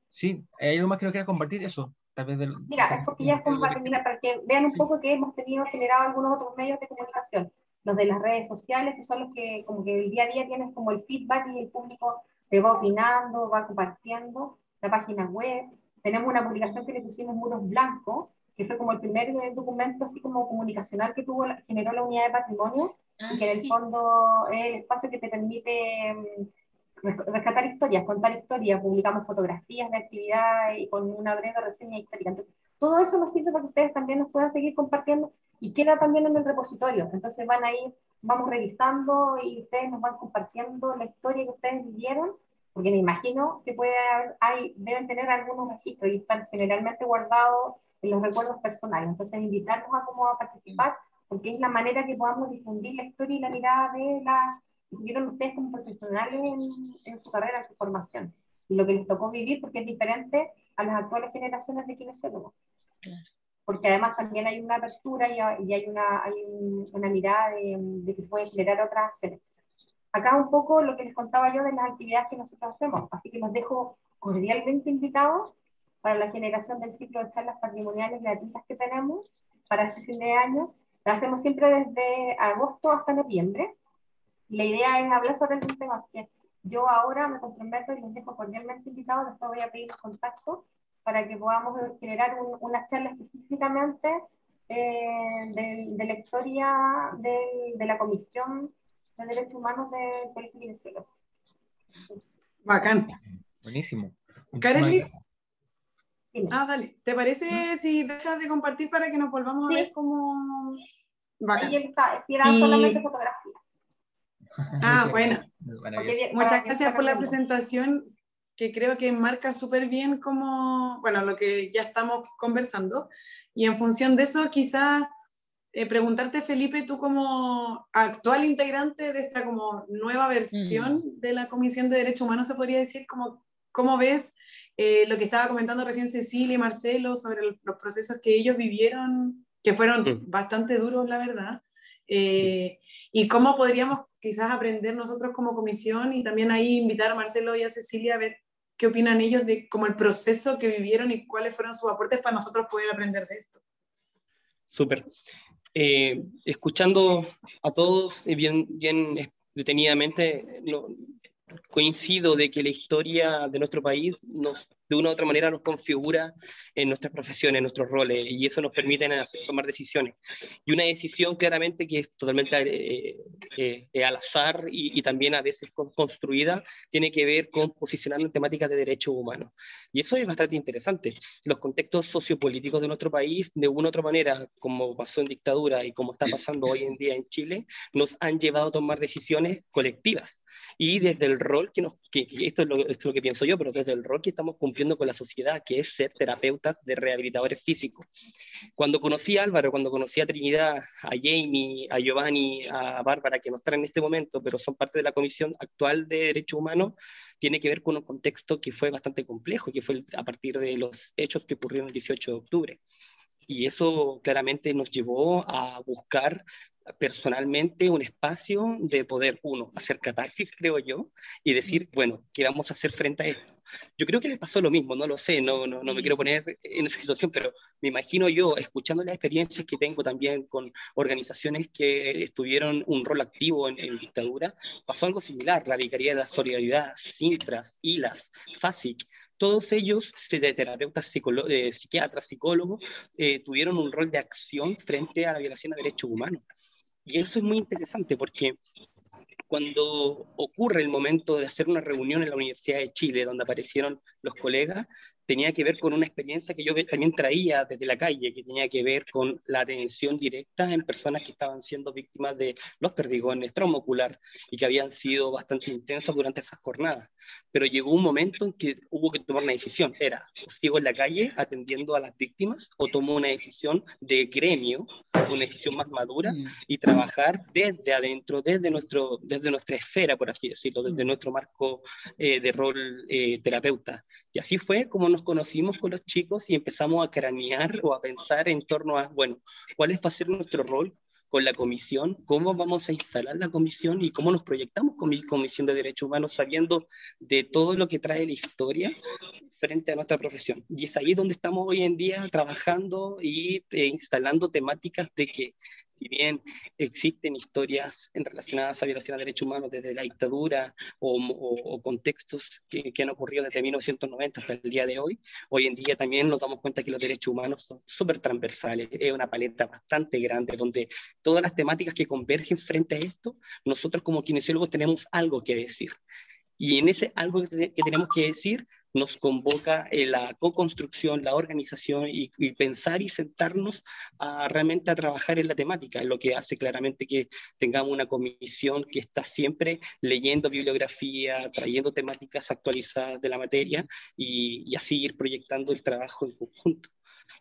Sí, ¿hay algo más que no quieras compartir? Eso, tal vez Mira, es porque ya estamos para terminar, para que vean un poco que hemos generado algunos otros medios de comunicación, los de las redes sociales, que son los que como que el día a día tienes como el feedback y el público te va opinando, va compartiendo, la página web, tenemos una publicación que le pusimos Muros Blancos, que fue como el primer documento así como comunicacional que generó la unidad de patrimonio, y que en el fondo es el espacio que te permite rescatar historias, contar historias, publicamos fotografías de actividades y con una breve reseña histórica. Entonces, todo eso nos sirve para que ustedes también nos puedan seguir compartiendo y queda también en el repositorio. Entonces van ahí, vamos revisando y ustedes nos van compartiendo la historia que ustedes vivieron, porque me imagino que deben tener algunos registros y están generalmente guardados en los recuerdos personales. Entonces, invitarnos a participar, porque es la manera que podamos difundir la historia y la mirada de la vieron ustedes como profesionales en su carrera, en su formación, y lo que les tocó vivir, porque es diferente a las actuales generaciones de kinesiólogos. Porque además también hay una apertura y hay una mirada de que se pueden generar otras acciones. Acá un poco lo que les contaba yo de las actividades que nosotros hacemos, así que los dejo cordialmente invitados para la generación del ciclo de charlas patrimoniales gratuitas que tenemos para este fin de año. Lo hacemos siempre desde agosto hasta noviembre. La idea es hablar sobre algún tema que yo ahora me comprometo y les dejo cordialmente invitados, después voy a pedir los contactos para que podamos generar una charla específicamente de la historia de la Comisión de Derechos Humanos del Colegio Kinesiólogo. Bacán. Buenísimo. Kareli, Dime. dale. ¿Te parece si dejas de compartir para que nos volvamos a Sí. ver cómo? Bacán. Ahí está, si era solamente fotografía. Bueno. Maravilloso. Muchas gracias por la presentación, que creo que marca súper bien lo que ya estamos conversando. Y en función de eso, quizás preguntarte, Felipe, tú como actual integrante de esta como nueva versión de la Comisión de Derechos Humanos, se podría decir, ¿cómo ves lo que estaba comentando recién Cecilia y Marcelo sobre los procesos que ellos vivieron, que fueron bastante duros, la verdad? Y cómo podríamos quizás aprender nosotros como comisión, y también ahí invitar a Marcelo y a Cecilia a ver qué opinan ellos de como el proceso que vivieron y cuáles fueron sus aportes para nosotros poder aprender de esto. Súper. Escuchando a todos bien detenidamente, coincido de que la historia de nuestro país de una u otra manera nos configura en nuestras profesiones, en nuestros roles, y eso nos permite tomar decisiones. Y una decisión claramente que es totalmente al azar y también a veces construida, tiene que ver con posicionarnos en temáticas de derechos humanos. Y eso es bastante interesante. Los contextos sociopolíticos de nuestro país, de una u otra manera, como pasó en dictadura y como está pasando hoy en día en Chile, nos han llevado a tomar decisiones colectivas. Y desde el rol esto es lo que pienso yo, pero desde el rol que estamos cumpliendo con la sociedad, que es ser terapeutas de rehabilitadores físicos. Cuando conocí a Álvaro, cuando conocí a Trinidad, a Jamie, a Giovanni, a Bárbara, que no están en este momento, pero son parte de la Comisión actual de Derechos Humanos, tiene que ver con un contexto que fue bastante complejo, que fue a partir de los hechos que ocurrieron el 18 de octubre. Y eso claramente nos llevó a buscar personalmente un espacio de poder, hacer catarsis, creo yo, y decir, bueno, ¿qué vamos a hacer frente a esto? Yo creo que les pasó lo mismo, no lo sé, no me quiero poner en esa situación, pero me imagino yo, escuchando las experiencias que tengo también con organizaciones que estuvieron un rol activo en dictadura, pasó algo similar. La Vicaría de la Solidaridad, Sintras, ILAS, FASIC, todos ellos, de terapeutas, psiquiatras, psicólogos, tuvieron un rol de acción frente a la violación de derechos humanos. Y eso es muy interesante porque cuando ocurre el momento de hacer una reunión en la Universidad de Chile, donde aparecieron los colegas, tenía que ver con una experiencia que yo también traía desde la calle, que tenía que ver con la atención directa en personas que estaban siendo víctimas de los perdigones, trauma ocular, y que habían sido bastante intensas durante esas jornadas. Pero llegó un momento en que hubo que tomar una decisión. Era, o sigo en la calle atendiendo a las víctimas, o tomo una decisión de gremio, una decisión más madura, y trabajar desde adentro, desde nuestra esfera, por así decirlo, desde nuestro marco de rol terapeuta. Y así fue como nos conocimos con los chicos y empezamos a cranear o a pensar en torno a, bueno, ¿cuál va a ser nuestro rol con la comisión? ¿Cómo vamos a instalar la comisión? ¿Y cómo nos proyectamos con mi Comisión de Derechos Humanos, sabiendo de todo lo que trae la historia frente a nuestra profesión? Y es ahí donde estamos hoy en día trabajando y instalando temáticas de que, si bien existen historias relacionadas a violación de derechos humanos desde la dictadura o contextos que han ocurrido desde 1990 hasta el día de hoy, hoy en día también nos damos cuenta que los derechos humanos son súper transversales. Es una paleta bastante grande donde todas las temáticas que convergen frente a esto, nosotros como kinesiólogos tenemos algo que decir. Y en ese algo que tenemos que decir, nos convoca la co-construcción, la organización y pensar y sentarnos realmente a trabajar en la temática, lo que hace claramente que tengamos una comisión que está siempre leyendo bibliografía, trayendo temáticas actualizadas de la materia y así ir proyectando el trabajo en conjunto.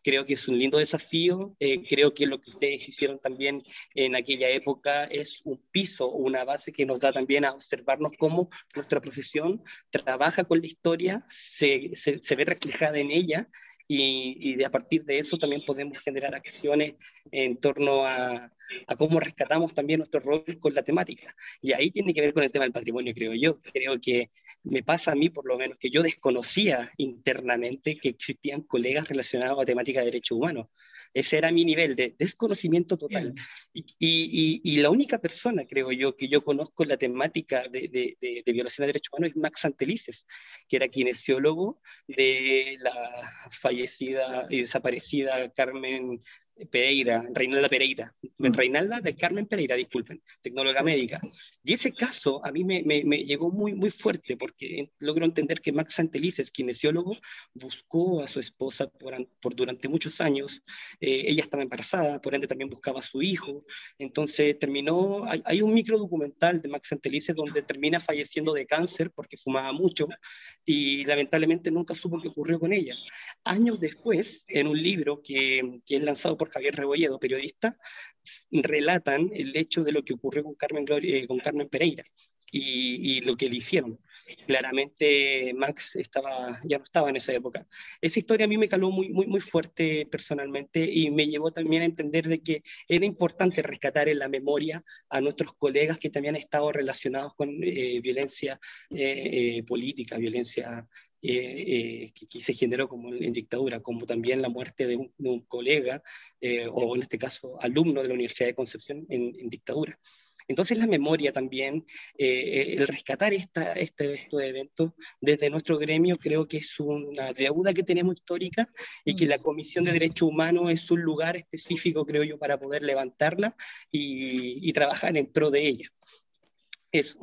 Creo que es un lindo desafío, creo que lo que ustedes hicieron también en aquella época es un piso, una base que nos da también a observarnos cómo nuestra profesión trabaja con la historia, se ve reflejada en ella y a partir de eso también podemos generar acciones en torno a cómo rescatamos también nuestro rol con la temática. Y ahí tiene que ver con el tema del patrimonio, creo yo. Creo que me pasa a mí, por lo menos, que yo desconocía internamente que existían colegas relacionados a temática de derechos humanos. Ese era mi nivel de desconocimiento total. Y la única persona, creo yo, que yo conozco en la temática de violación de derechos humanos es Max Santelices, que era kinesiólogo de la fallecida y desaparecida Carmen Pereira, Reinalda Pereira, Reinalda del Carmen Pereira, disculpen, tecnóloga médica. Y ese caso a mí me llegó muy, muy fuerte porque logro entender que Max Santelices, kinesiólogo, buscó a su esposa durante muchos años. Ella estaba embarazada, por ende también buscaba a su hijo. Entonces terminó, hay un micro documental de Max Santelices donde termina falleciendo de cáncer porque fumaba mucho y lamentablemente nunca supo qué ocurrió con ella. Años después, en un libro que es lanzado por Javier Rebolledo, periodista, relatan el hecho de lo que ocurrió con Carmen Pereira y lo que le hicieron. Claramente Max ya no estaba en esa época. Esa historia a mí me caló muy, muy, muy fuerte personalmente y me llevó también a entender de que era importante rescatar en la memoria a nuestros colegas que también han estado relacionados con violencia política, violencia que se generó como en dictadura, como también la muerte de un colega, o en este caso alumno de la Universidad de Concepción en dictadura. Entonces la memoria también, el rescatar estos eventos desde nuestro gremio, creo que es una deuda que tenemos histórica y que la Comisión de Derechos Humanos es un lugar específico, creo yo, para poder levantarla y trabajar en pro de ella. Eso.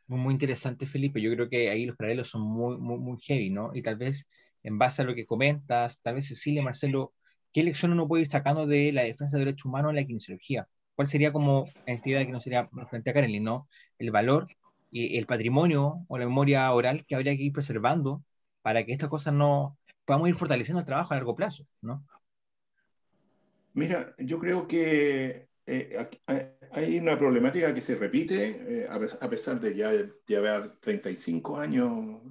Muy interesante, Felipe. Yo creo que ahí los paralelos son muy, muy, muy heavy, ¿no? Y tal vez, en base a lo que comentas, tal vez Cecilia, Marcelo, ¿qué lección uno puede ir sacando de la defensa de derechos humanos en la kinesiología? ¿Cuál sería como esta idea que nos sería frente a Karen, ¿no? El valor y el patrimonio o la memoria oral que habría que ir preservando para que estas cosas no podamos ir fortaleciendo el trabajo a largo plazo, ¿no? Mira, yo creo que hay una problemática que se repite a pesar de ya llevar 35 años,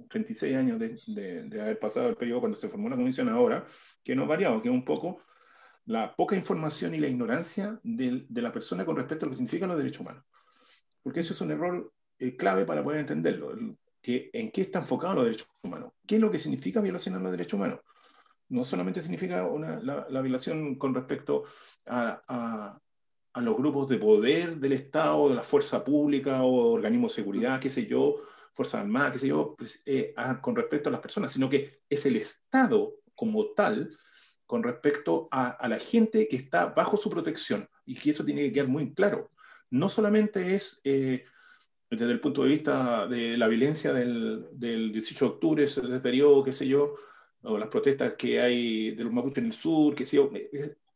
36 años de haber pasado el periodo cuando se formó la comisión ahora, que no ha variado, que es un poco la poca información y la ignorancia de la persona con respecto a lo que significan los derechos humanos. Porque eso es un error clave para poder entenderlo. ¿En qué está enfocado los derechos humanos? ¿Qué es lo que significa violación a los derechos humanos? No solamente significa la violación con respecto a los grupos de poder del Estado, de la fuerza pública o organismos de seguridad, qué sé yo, Fuerzas Armadas, qué sé yo, pues, con respecto a las personas, sino que es el Estado como tal con respecto a la gente que está bajo su protección, y que eso tiene que quedar muy claro. No solamente es desde el punto de vista de la violencia del 18 de octubre, ese periodo, qué sé yo, o las protestas que hay de los mapuches en el sur, qué sé yo,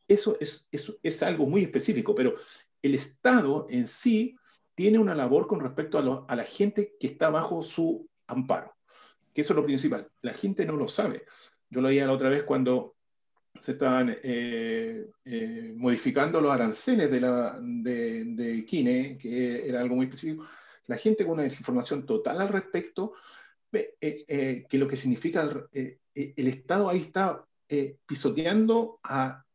eso es algo muy específico, pero el Estado en sí tiene una labor con respecto a la gente que está bajo su amparo, que eso es lo principal. La gente no lo sabe. Yo lo veía la otra vez cuando se estaban modificando los aranceles de Kine, que era algo muy específico. La gente con una desinformación total al respecto, que lo que significa el Estado ahí está pisoteando a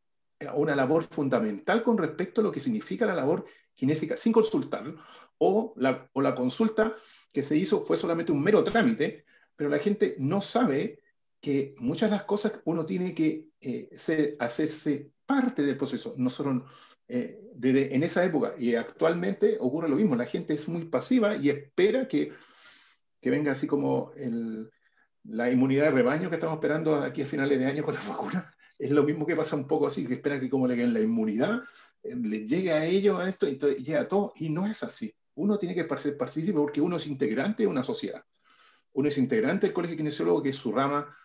una labor fundamental con respecto a lo que significa la labor kinésica sin consultarlo, o la consulta que se hizo fue solamente un mero trámite, pero la gente no sabe que muchas de las cosas uno tiene que hacerse parte del proceso. Nosotros, en esa época y actualmente ocurre lo mismo, la gente es muy pasiva y espera que venga así como la inmunidad de rebaño que estamos esperando aquí a finales de año con las vacunas. Es lo mismo que pasa un poco así, que esperan que como le den la inmunidad, les llegue a ellos a esto y llega a todo, y no es así. Uno tiene que participar porque uno es integrante de una sociedad. Uno es integrante del Colegio de Kinesiólogos, que es su rama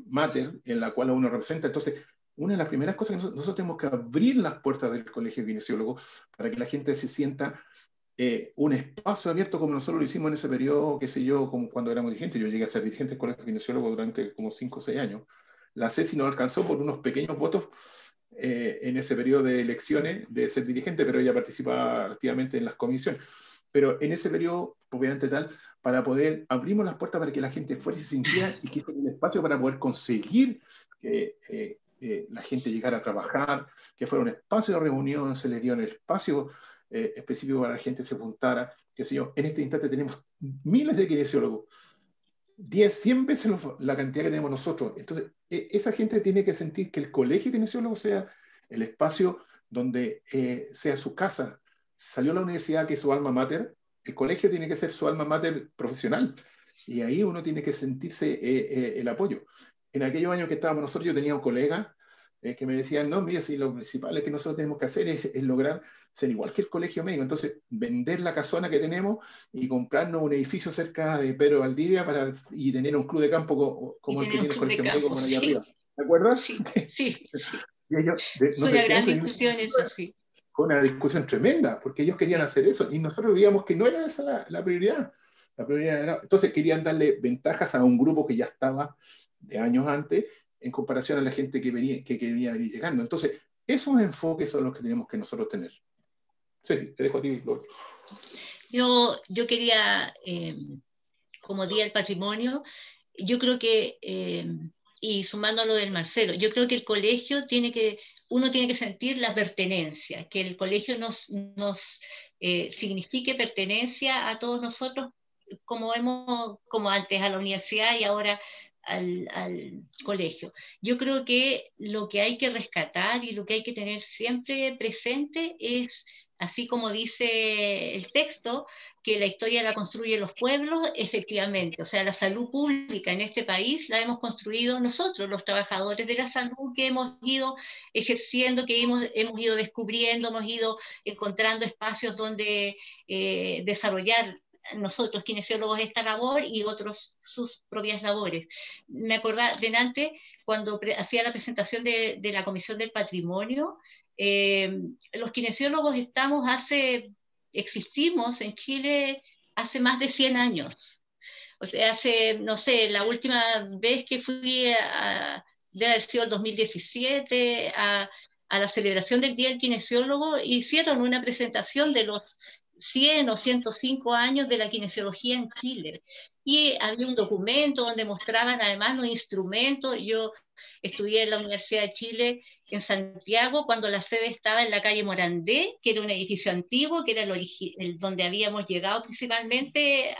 mater, en la cual uno representa. Entonces, una de las primeras cosas que nosotros tenemos que abrir las puertas del Colegio de Kinesiólogos para que la gente se sienta un espacio abierto, como nosotros lo hicimos en ese periodo, qué sé yo, como cuando éramos dirigentes. Yo llegué a ser dirigente del Colegio de Kinesiólogos durante como 5 o 6 años. La CESI no alcanzó por unos pequeños votos en ese periodo de elecciones de ser dirigente, pero ella participaba activamente en las comisiones. pero en ese periodo, obviamente tal, para poder, abrimos las puertas para que la gente fuera y se sintiera y que fuera un espacio para poder conseguir que la gente llegara a trabajar, que fuera un espacio de reunión, se les dio un espacio específico para que la gente se juntara, qué sé yo. En este instante tenemos miles de kinesiólogos, 10, 100 veces la cantidad que tenemos nosotros. Entonces, esa gente tiene que sentir que el colegio de kinesiólogos sea el espacio donde sea su casa. Salió a la universidad, que es su alma mater, el colegio tiene que ser su alma mater profesional. Y ahí uno tiene que sentirse el apoyo. En aquellos años que estábamos nosotros, yo tenía un colega que me decía, no, mira, si lo principal que nosotros tenemos que hacer es lograr ser igual que el colegio médico. Entonces, vender la casona que tenemos y comprarnos un edificio cerca de Pedro Valdivia y tener un club de campo como el que tiene el colegio médico por allá arriba. ¿De acuerdo? Sí, sí, sí. Y ellos, no una gran discusión eso, sí. Fue una discusión tremenda, porque ellos querían hacer eso, y nosotros veíamos que no era esa la prioridad. La prioridad era, entonces querían darle ventajas a un grupo que ya estaba de años antes, en comparación a la gente que quería venir llegando. Entonces, esos enfoques son los que tenemos que nosotros tener. Sí, te dejo a ti, Gloria. Yo quería, como Día del Patrimonio, yo creo que, y sumando a lo del Marcelo, yo creo que el colegio uno tiene que sentir la pertenencia, que el colegio nos signifique pertenencia a todos nosotros, como antes a la universidad y ahora al colegio. Yo creo que lo que hay que rescatar y lo que hay que tener siempre presente es, así como dice el texto, que la historia la construyen los pueblos, efectivamente. O sea, la salud pública en este país la hemos construido nosotros, los trabajadores de la salud, que hemos ido ejerciendo, que hemos ido descubriendo, hemos ido encontrando espacios donde desarrollar nosotros kinesiólogos esta labor y otros sus propias labores. Me acordaba de antes, cuando hacía la presentación de la Comisión del Patrimonio, los kinesiólogos existimos en Chile hace más de 100 años. O sea, no sé, la última vez que fui debe haber sido el 2017, a la celebración del Día del Kinesiólogo, hicieron una presentación de los 100 o 105 años de la kinesiología en Chile. Y había un documento donde mostraban además los instrumentos. Yo estudié en la Universidad de Chile en Santiago cuando la sede estaba en la calle Morandé, que era un edificio antiguo, que era donde habíamos llegado principalmente,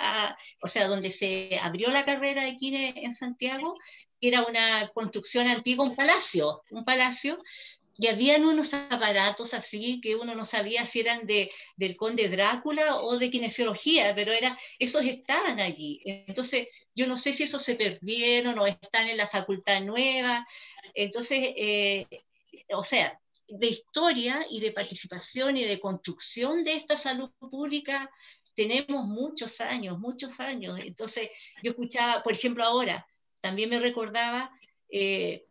o sea, donde se abrió la carrera de kine en Santiago, que era una construcción antigua, un palacio, y habían unos aparatos así que uno no sabía si eran del conde Drácula o de kinesiología, pero esos estaban allí. Entonces, yo no sé si esos se perdieron o están en la facultad nueva. Entonces, o sea, de historia y de participación y de construcción de esta salud pública tenemos muchos años, muchos años. Entonces, yo escuchaba, por ejemplo, ahora, también me recordaba,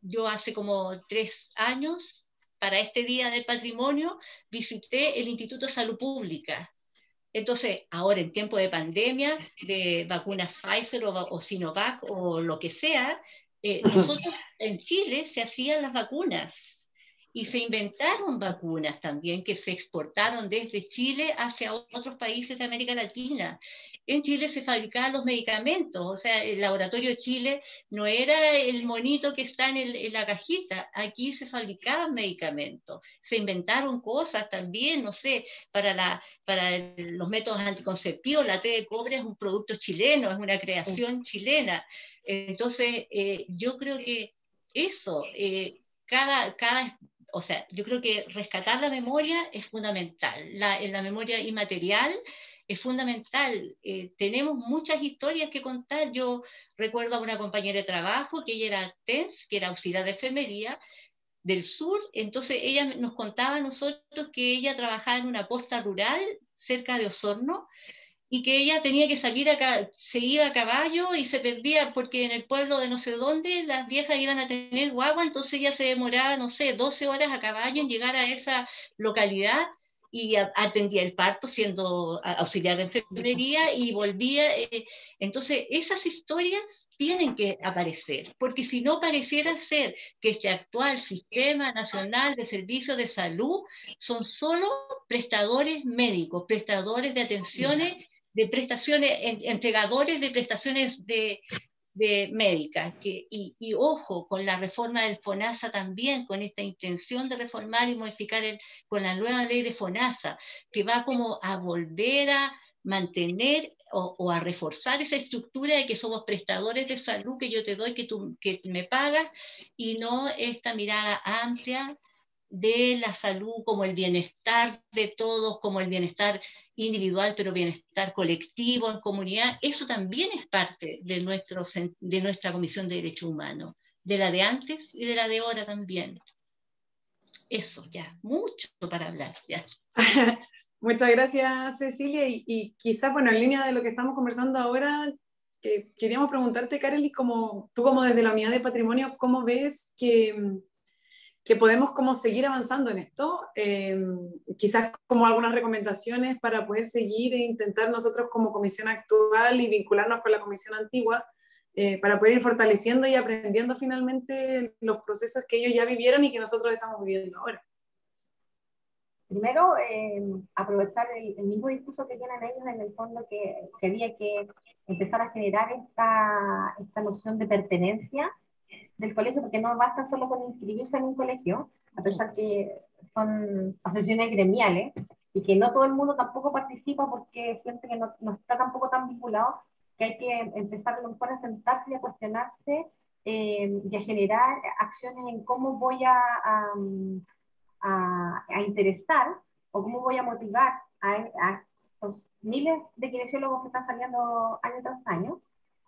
yo hace como 3 años, para este Día del Patrimonio, visité el Instituto de Salud Pública. Entonces, ahora en tiempo de pandemia, de vacunas Pfizer o Sinovac o lo que sea, nosotros en Chile se hacían las vacunas y se inventaron vacunas también que se exportaron desde Chile hacia otros países de América Latina. En Chile se fabricaban los medicamentos, o sea, el laboratorio de Chile no era el monito que está en la cajita, aquí se fabricaban medicamentos, se inventaron cosas también, no sé, para los métodos anticonceptivos, la té de cobre es un producto chileno, es una creación chilena. Entonces, yo creo que eso, o sea, yo creo que rescatar la memoria es fundamental, la memoria inmaterial es fundamental. Tenemos muchas historias que contar. Yo recuerdo a una compañera de trabajo que ella era TENS, que era auxiliar de enfermería del sur, entonces ella nos contaba a nosotros que ella trabajaba en una posta rural cerca de Osorno, y que ella tenía que salir se iba a caballo y se perdía porque en el pueblo de no sé dónde las viejas iban a tener guagua, entonces ella se demoraba, no sé, 12 horas a caballo en llegar a esa localidad y atendía el parto siendo auxiliar de enfermería y volvía. Entonces, esas historias tienen que aparecer, porque si no pareciera ser que este actual Sistema Nacional de Servicios de Salud son solo prestadores médicos, prestadores de atenciones, de prestaciones, entregadores de prestaciones de médicas, y ojo, con la reforma del FONASA también, con esta intención de reformar y modificar con la nueva ley de FONASA, que va como a volver a mantener o a reforzar esa estructura de que somos prestadores de salud, que yo te doy, que me pagas, y no esta mirada amplia de la salud como el bienestar de todos, como el bienestar individual, pero bienestar colectivo en comunidad. Eso también es parte de nuestra Comisión de Derechos Humanos, de la de antes y de la de ahora también. Eso, ya, mucho para hablar, ya. Muchas gracias, Cecilia, y quizás, bueno, en línea de lo que estamos conversando ahora, que queríamos preguntarte, Karely, tú como desde la Unidad de Patrimonio, ¿cómo ves que podemos como seguir avanzando en esto? Quizás como algunas recomendaciones para poder seguir e intentar nosotros como comisión actual y vincularnos con la comisión antigua, para poder ir fortaleciendo y aprendiendo finalmente los procesos que ellos ya vivieron y que nosotros estamos viviendo ahora. Primero, aprovechar el mismo discurso que tienen ellos en el fondo, que había que empezar a generar esta noción de pertenencia del colegio, porque no basta solo con inscribirse en un colegio, a pesar que son asociaciones gremiales, y que no todo el mundo tampoco participa porque siente que no está tampoco tan vinculado, que hay que empezar a lo mejor a sentarse y a cuestionarse, y a generar acciones en cómo voy a interesar o cómo voy a motivar a estos miles de kinesiólogos que están saliendo año tras año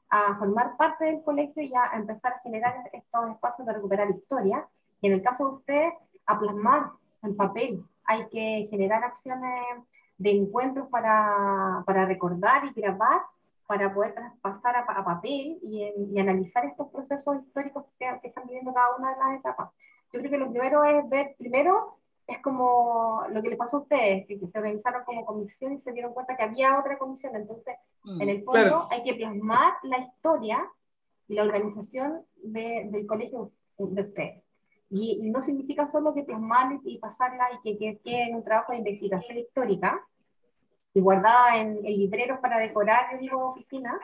a formar parte del colegio y a empezar a generar estos espacios de recuperar historia. Y en el caso de ustedes, a plasmar en papel. Hay que generar acciones de encuentros para recordar y grabar, para poder traspasar a papel y analizar estos procesos históricos que están viviendo cada una de las etapas. Yo creo que lo primero es ver, es como lo que le pasó a ustedes, que se organizaron como comisión y se dieron cuenta que había otra comisión. Entonces, en el fondo, claro, hay que plasmar la historia y la organización del colegio de ustedes. Y no significa solo que plasmarla y pasarla y que quede en un trabajo de investigación histórica y guardada en libreros para decorar, yo digo, oficinas,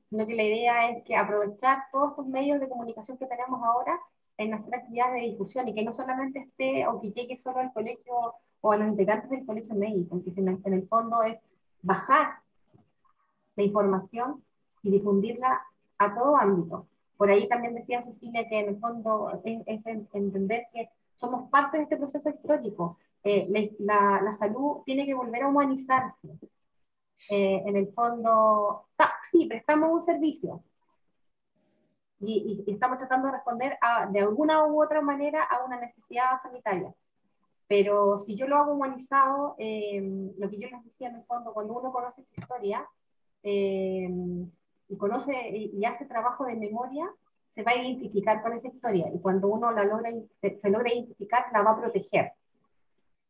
sino que la idea es que aprovechar todos estos medios de comunicación que tenemos ahora en hacer actividades de difusión, y que no solamente esté o que llegue solo al colegio o a los integrantes del colegio médico, que en el fondo es bajar la información y difundirla a todo ámbito. Por ahí también decía Cecilia que en el fondo es entender que somos parte de este proceso histórico. La salud tiene que volver a humanizarse. En el fondo, sí, prestamos un servicio y estamos tratando de responder de alguna u otra manera a una necesidad sanitaria. Pero si yo lo hago humanizado, lo que yo les decía en el fondo, cuando uno conoce su historia, y conoce y hace trabajo de memoria, se va a identificar con esa historia, y cuando uno se logra identificar, la va a proteger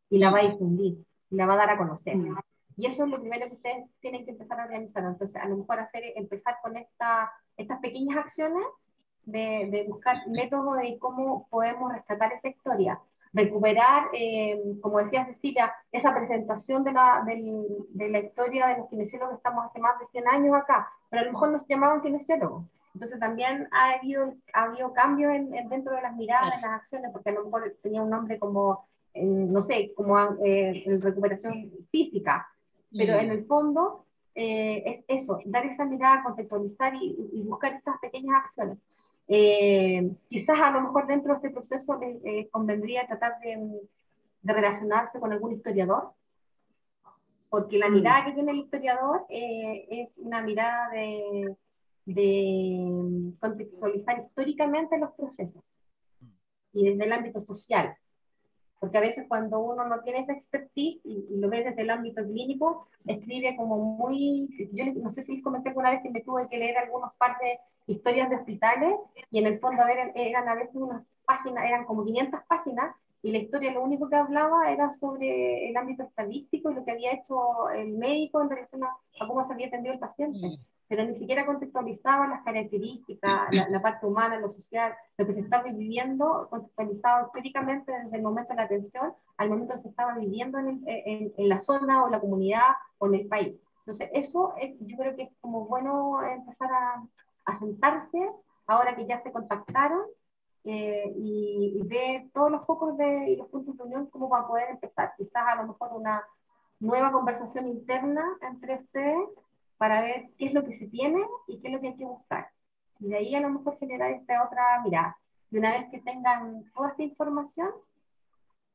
y la va a difundir y la va a dar a conocer. Y eso es lo primero que ustedes tienen que empezar a organizar. Entonces, a lo mejor empezar con estas pequeñas acciones de buscar métodos de cómo podemos rescatar esa historia, recuperar, como decía Cecilia, esa presentación de la historia de los kinesiólogos que estamos hace más de 100 años acá, pero a lo mejor no se llamaban kinesiólogos. Entonces también ha habido cambios dentro de las miradas, de las acciones, porque a lo mejor tenía un nombre como, no sé, como recuperación física, pero en el fondo es eso, dar esa mirada, contextualizar y buscar estas pequeñas acciones. Quizás a lo mejor dentro de este proceso les convendría tratar de relacionarse con algún historiador, porque la mirada que tiene el historiador es una mirada de contextualizar históricamente los procesos y desde el ámbito social, porque a veces cuando uno no tiene esa expertise y lo ve desde el ámbito clínico, escribe como muy, yo no sé si les comenté alguna vez que me tuve que leer algunas partes de historias de hospitales, y en el fondo eran a veces unas páginas, eran como 500 páginas, y la historia lo único que hablaba era sobre el ámbito estadístico y lo que había hecho el médico en relación a cómo se había atendido el paciente, pero ni siquiera contextualizaba las características, la parte humana, lo social, lo que se estaba viviendo, contextualizado históricamente desde el momento de la atención al momento que se estaba viviendo en la zona o la comunidad o en el país. Entonces, eso yo creo que es como bueno empezar a sentarse ahora que ya se contactaron y ver todos los focos y los puntos de unión como para poder empezar. Quizás a lo mejor una nueva conversación interna entre ustedes para ver qué es lo que se tiene y qué es lo que hay que buscar. Y de ahí a lo mejor generar esta otra mirada. Y una vez que tengan toda esta información,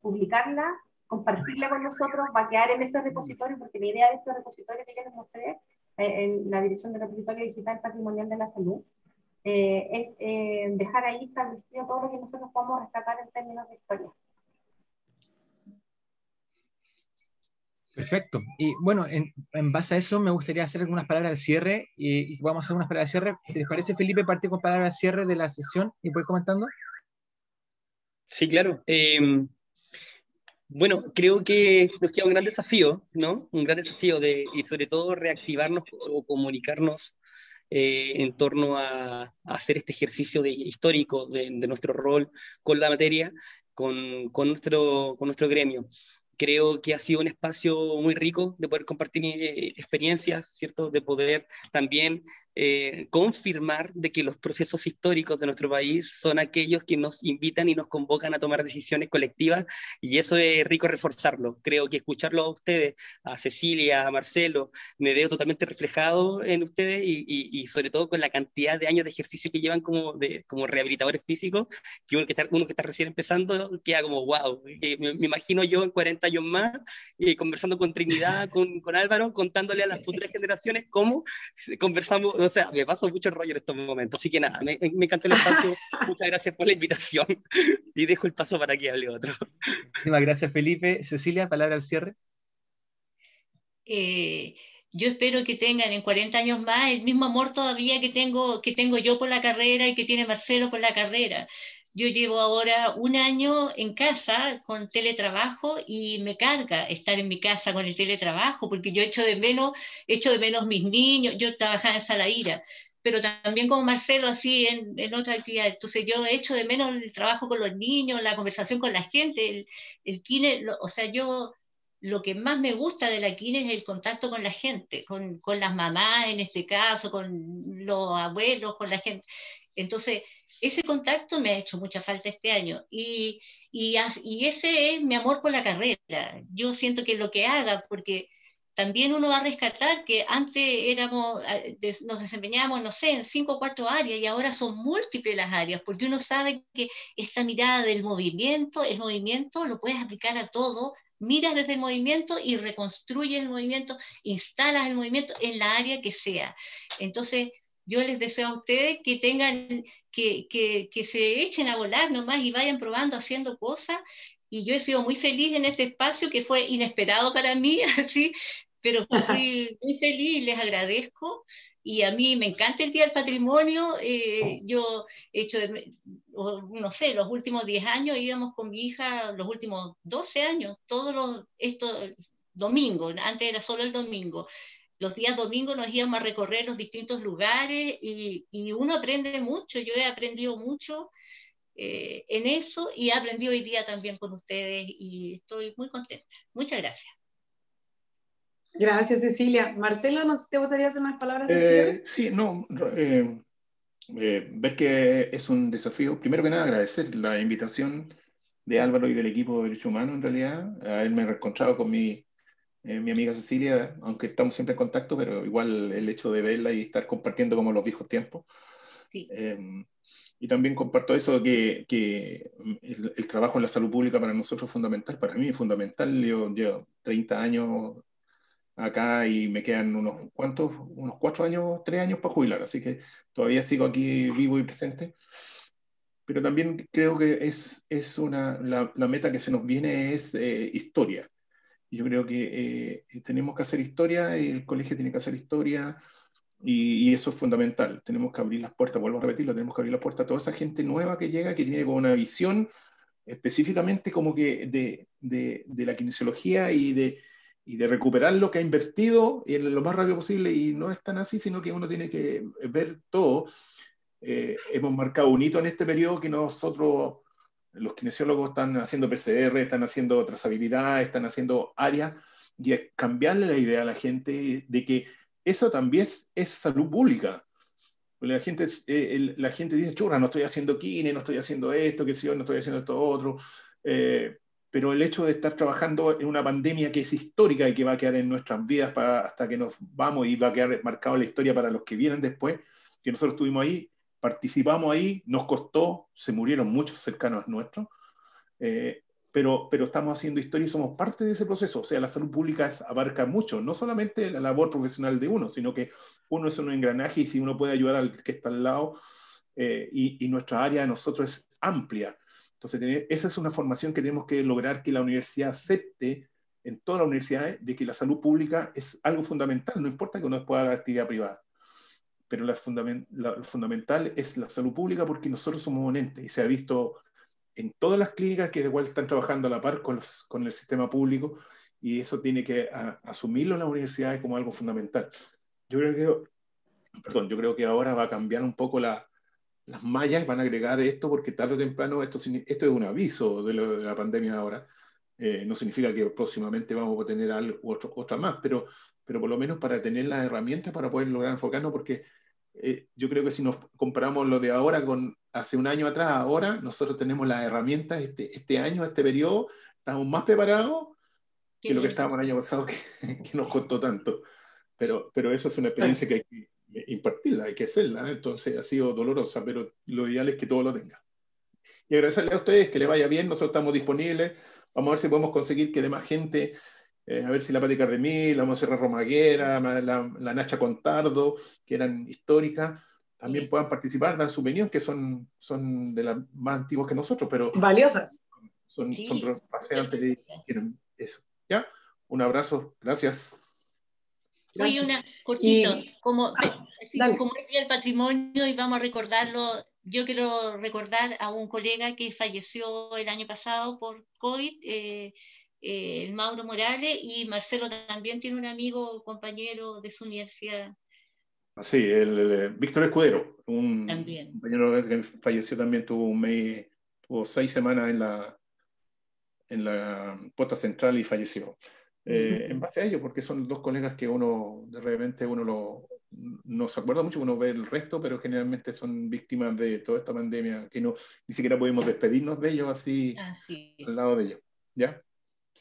publicarla, compartirla con nosotros, va a quedar en este repositorio, porque la idea de este repositorio que yo les mostré en la dirección del repositorio digital patrimonial de la salud, es dejar ahí establecido todo lo que nosotros podemos rescatar en términos de historia. Perfecto. Y bueno, en base a eso me gustaría hacer algunas palabras al cierre y vamos a hacer unas palabras al cierre. ¿Te parece, Felipe, partir con palabras al cierre de la sesión y poder comentando? Sí, claro. Bueno, creo que nos queda un gran desafío, ¿no? Un gran desafío y sobre todo reactivarnos o comunicarnos en torno a hacer este ejercicio histórico de nuestro rol con la materia, con nuestro gremio. Creo que ha sido un espacio muy rico de poder compartir experiencias, ¿cierto? De poder también confirmar de que los procesos históricos de nuestro país son aquellos que nos invitan y nos convocan a tomar decisiones colectivas, y eso es rico reforzarlo. Creo que escucharlo a ustedes, a Cecilia, a Marcelo, me veo totalmente reflejado en ustedes y sobre todo con la cantidad de años de ejercicio que llevan como rehabilitadores físicos, que uno que está recién empezando queda como wow. Me imagino yo en 40 años más conversando con Trinidad, con Álvaro, contándole a las futuras generaciones cómo conversamos. O sea, me paso mucho rollo en estos momentos. Así que nada, me encantó el espacio. Muchas gracias por la invitación y dejo el paso para que hable otro. Muchísimas gracias, Felipe. Cecilia, palabra al cierre. Yo espero que tengan en 40 años más el mismo amor todavía que tengo yo por la carrera y que tiene Marcelo por la carrera. Yo llevo ahora un año en casa con teletrabajo y me carga estar en mi casa con el teletrabajo porque yo echo de menos mis niños. Yo trabajaba en Salaíra, pero también como Marcelo así en otra actividad. Entonces yo echo de menos el trabajo con los niños, la conversación con la gente, el kine, o sea, yo lo que más me gusta de la kine es el contacto con la gente, con las mamás en este caso, con los abuelos, con la gente. Entonces, ese contacto me ha hecho mucha falta este año y ese es mi amor por la carrera. Yo siento que lo que haga, porque también uno va a rescatar que antes nos desempeñábamos, no sé, en 5 o 4 áreas y ahora son múltiples las áreas, porque uno sabe que esta mirada del movimiento, el movimiento lo puedes aplicar a todo, miras desde el movimiento y reconstruyes el movimiento, instalas el movimiento en la área que sea. Entonces, yo les deseo a ustedes que tengan, que se echen a volar nomás y vayan probando, haciendo cosas. Y yo he sido muy feliz en este espacio que fue inesperado para mí, así, pero fui muy feliz y les agradezco. Y a mí me encanta el Día del Patrimonio. Yo he hecho, no sé, los últimos 10 años íbamos con mi hija, los últimos 12 años, estos domingos, antes era solo el domingo. Los días domingos nos íbamos a recorrer los distintos lugares y uno aprende mucho. Yo he aprendido mucho en eso y he aprendido hoy día también con ustedes y estoy muy contenta. Muchas gracias. Gracias, Cecilia. Marcelo, no sé si te gustaría hacer unas palabras de cierre. Sí, no, ver que es un desafío. Primero que nada, agradecer la invitación de Álvaro y del equipo de Derechos Humanos, en realidad. A él me he reencontrado con mi amiga Cecilia, aunque estamos siempre en contacto, pero igual el hecho de verla y estar compartiendo como los viejos tiempos. Sí. Y también comparto eso, que el trabajo en la salud pública para nosotros es fundamental, para mí es fundamental. Yo llevo 30 años acá y me quedan unos 4 años, 3 años para jubilar, así que todavía sigo aquí vivo y presente. Pero también creo que la meta que se nos viene es historia. Yo creo que tenemos que hacer historia, el colegio tiene que hacer historia, y eso es fundamental. Tenemos que abrir las puertas, vuelvo a repetirlo, tenemos que abrir las puertas a toda esa gente nueva que llega, que tiene como una visión específicamente como que de la kinesiología y de recuperar lo que ha invertido en lo más rápido posible, y no es tan así, sino que uno tiene que ver todo. Hemos marcado un hito en este periodo que nosotros, los kinesiólogos, están haciendo PCR, están haciendo trazabilidad, están haciendo áreas, y es cambiarle la idea a la gente de que eso también es salud pública. La gente dice, churra, no estoy haciendo kine, no estoy haciendo esto, qué sé yo, no estoy haciendo esto otro. Pero el hecho de estar trabajando en una pandemia que es histórica y que va a quedar en nuestras vidas hasta que nos vamos, y va a quedar marcado en la historia para los que vienen después, que nosotros estuvimos ahí, participamos ahí, nos costó, se murieron muchos cercanos nuestros, pero estamos haciendo historia y somos parte de ese proceso. O sea, la salud pública abarca mucho, no solamente la labor profesional de uno, sino que uno es un engranaje, y si uno puede ayudar al que está al lado, y nuestra área de nosotros es amplia. Entonces, esa es una formación que tenemos que lograr que la universidad acepte, en todas las universidades, de que la salud pública es algo fundamental, no importa que uno pueda hacer actividad privada, pero lo fundamental es la salud pública, porque nosotros somos un ente, y se ha visto en todas las clínicas que igual están trabajando a la par con el sistema público, y eso tiene que asumirlo las universidades como algo fundamental. Yo creo que ahora va a cambiar un poco las mallas, van a agregar esto, porque tarde o temprano esto es un aviso de la pandemia ahora. No significa que próximamente vamos a tener otra más, pero por lo menos para tener las herramientas para poder lograr enfocarnos, porque yo creo que si nos comparamos lo de ahora con hace un año atrás, ahora nosotros tenemos las herramientas este año, este periodo, estamos más preparados que lo que estábamos el año pasado, que nos costó tanto. Pero eso es una experiencia que hay que impartirla, hay que hacerla, ¿eh? Entonces ha sido dolorosa, pero lo ideal es que todo lo tenga. Y agradecerle a ustedes, que les vaya bien, nosotros estamos disponibles, vamos a ver si podemos conseguir que dé más gente, a ver si la Pati Cardemil, la Monserrat Romaguera, la Nacha Contardo, que eran históricas, también puedan participar, dar su opinión, que son de las más antiguas que nosotros, pero valiosas. Son paseantes y tienen eso. ¿Ya? Un abrazo, gracias. Oye, una cortito, como es el Día del Patrimonio y vamos a recordarlo, yo quiero recordar a un colega que falleció el año pasado por COVID, el Mauro Morales, y Marcelo también tiene un amigo, compañero de su universidad. Sí, el Víctor Escudero, un también. compañero que falleció también, tuvo 6 semanas en la puerta central y falleció. En base a ello, porque son 2 colegas que de repente no se acuerda mucho, uno ve el resto, pero generalmente son víctimas de toda esta pandemia, que ni siquiera podemos despedirnos de ellos así al lado de ellos. ¿Ya?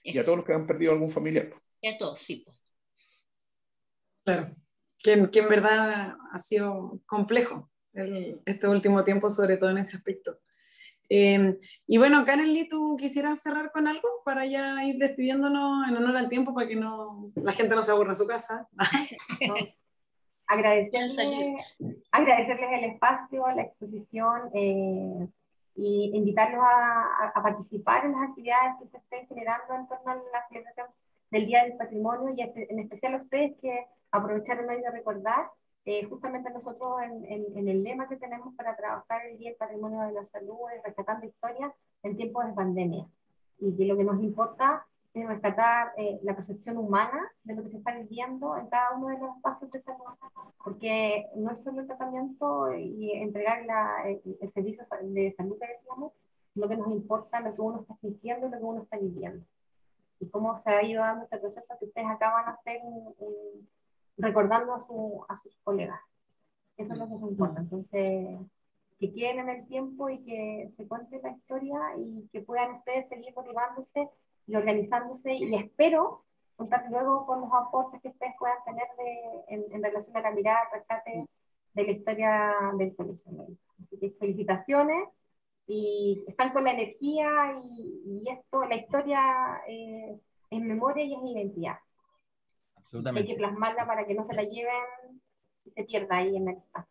Y a todos los que han perdido algún familiar. Y a todos, sí. Claro, que en verdad ha sido complejo este último tiempo, sobre todo en ese aspecto. Y bueno, Karen Lee, ¿tú quisieras cerrar con algo para ya ir despidiéndonos en honor al tiempo, para que la gente no se aburra en su casa? Agradecerles el espacio, la exposición, y invitarlos a participar en las actividades que se estén generando en torno a la celebración del Día del Patrimonio, y en especial a ustedes que aprovecharon hoy de recordar. Justamente nosotros en el lema que tenemos para trabajar el Día del Patrimonio de la Salud es rescatando historias en tiempos de pandemia, y que lo que nos importa es rescatar la percepción humana de lo que se está viviendo en cada uno de los espacios de salud, porque no es solo el tratamiento y entregar el servicio de salud que decíamos, lo que nos importa, lo que uno está sintiendo y lo que uno está viviendo, y cómo se ha ido dando este proceso que ustedes acaban de hacer recordando a sus colegas. Eso es lo que nos importa. Entonces, que queden en el tiempo y que se cuente la historia, y que puedan ustedes seguir motivándose y organizándose, y espero contar luego con los aportes que ustedes puedan tener en relación a la mirada, al rescate de la historia del colegio. Así que felicitaciones, y están con la energía, y esto, la historia es memoria y es identidad. Hay que plasmarla para que no se la lleven y se pierda ahí en el espacio.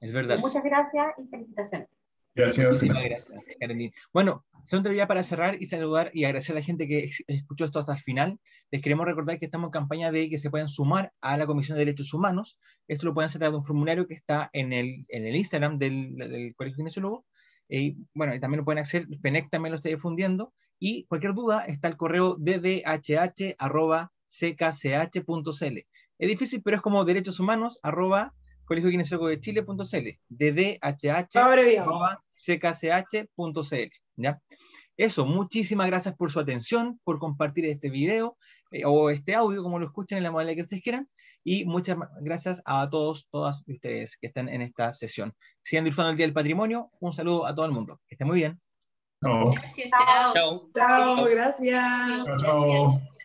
Es verdad. Muchas gracias y felicitaciones. Gracias. Gracias, Karen. Bueno, solamente ya para cerrar y saludar y agradecer a la gente que escuchó esto hasta el final. Les queremos recordar que estamos en campaña de que se puedan sumar a la Comisión de Derechos Humanos. Esto lo pueden hacer a un formulario que está en el Instagram del Colegio Kinesiólogo. Bueno, y también lo pueden hacer, FENEC también lo está difundiendo, y cualquier duda está el correo ddhh@ckch.cl. Es difícil, pero es como derechos humanos @colegiokinesiólogo-de-chile.cl, ddhh@ckch.cl, ¿ya? Eso, muchísimas gracias por su atención, por compartir este video o este audio, como lo escuchen en la modalidad que ustedes quieran, y muchas gracias a todos, todas ustedes que están en esta sesión. Sigan disfrutando el Día del Patrimonio. Un saludo a todo el mundo. Que estén muy bien. No. Gracias, chao. Chao. Chao, Chao. gracias. Chao.